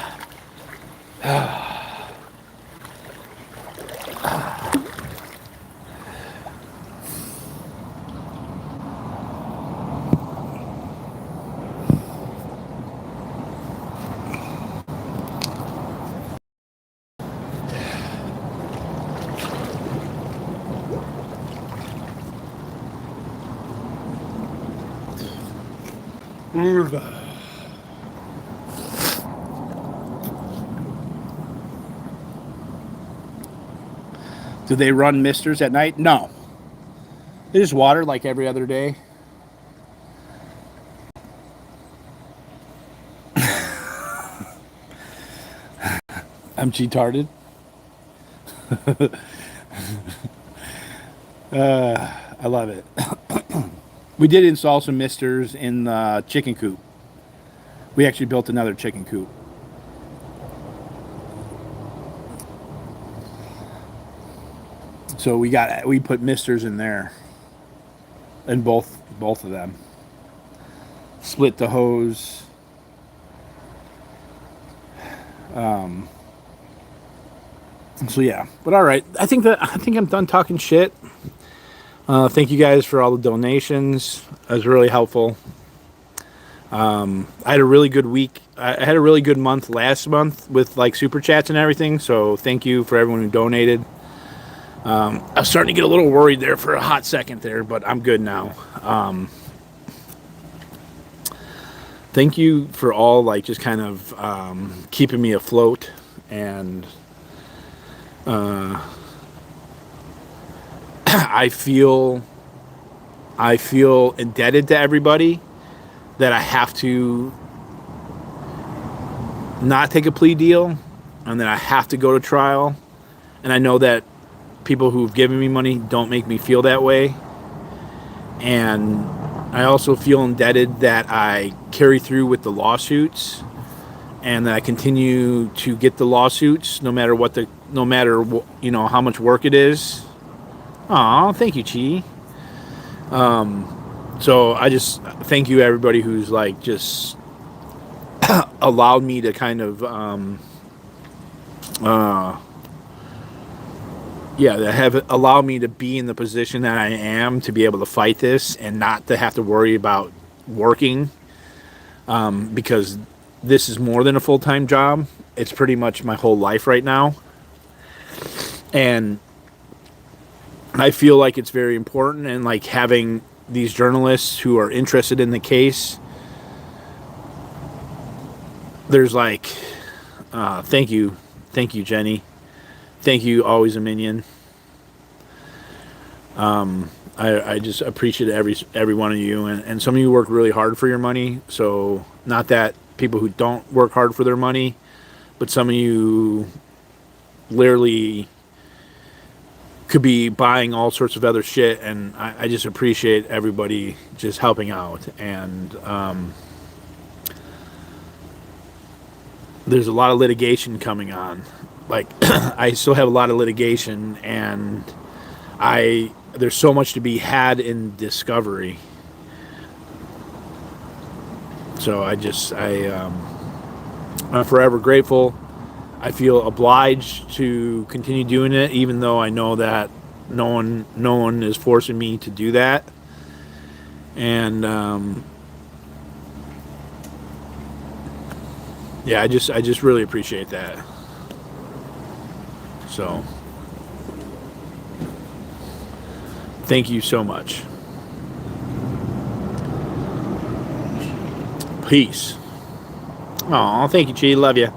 Do they run misters at night? No. They just water like every other day. I'm cheatarded. I love it. We did install some misters in the chicken coop. We actually built another chicken coop. So we put misters in there, in both both of them. Split the hose. So yeah, but all right. I think I'm done talking shit. Thank you guys for all the donations. That was really helpful. I had a really good week. I had a really good month last month with like super chats and everything. So thank you for everyone who donated. I was starting to get a little worried there for a hot second there, but I'm good now. Thank you for all like just kind of keeping me afloat, and I feel indebted to everybody that I have to not take a plea deal, and that I have to go to trial. And I know that people who've given me money don't make me feel that way. And I also feel indebted that I carry through with the lawsuits, and that I continue to get the lawsuits no matter you know how much work it is. Aw, thank you, Chi. So I just thank you everybody who's like just allowed me to kind of that have allowed me to be in the position that I am, to be able to fight this and not to have to worry about working, because this is more than a full-time job. It's pretty much my whole life right now, and I feel like it's very important, and like having these journalists who are interested in the case, there's like thank you Jenny, thank you Always a Minion. I just appreciate every one of you, and some of you work really hard for your money. So not that people who don't work hard for their money, but some of you literally could be buying all sorts of other shit, and I just appreciate everybody just helping out. And there's a lot of litigation coming on. Like I still have a lot of litigation, and there's so much to be had in discovery. So I'm forever grateful. I feel obliged to continue doing it, even though I know that no one is forcing me to do that. And I just really appreciate that. So thank you so much. Peace. Aw, thank you, Chi. Love you.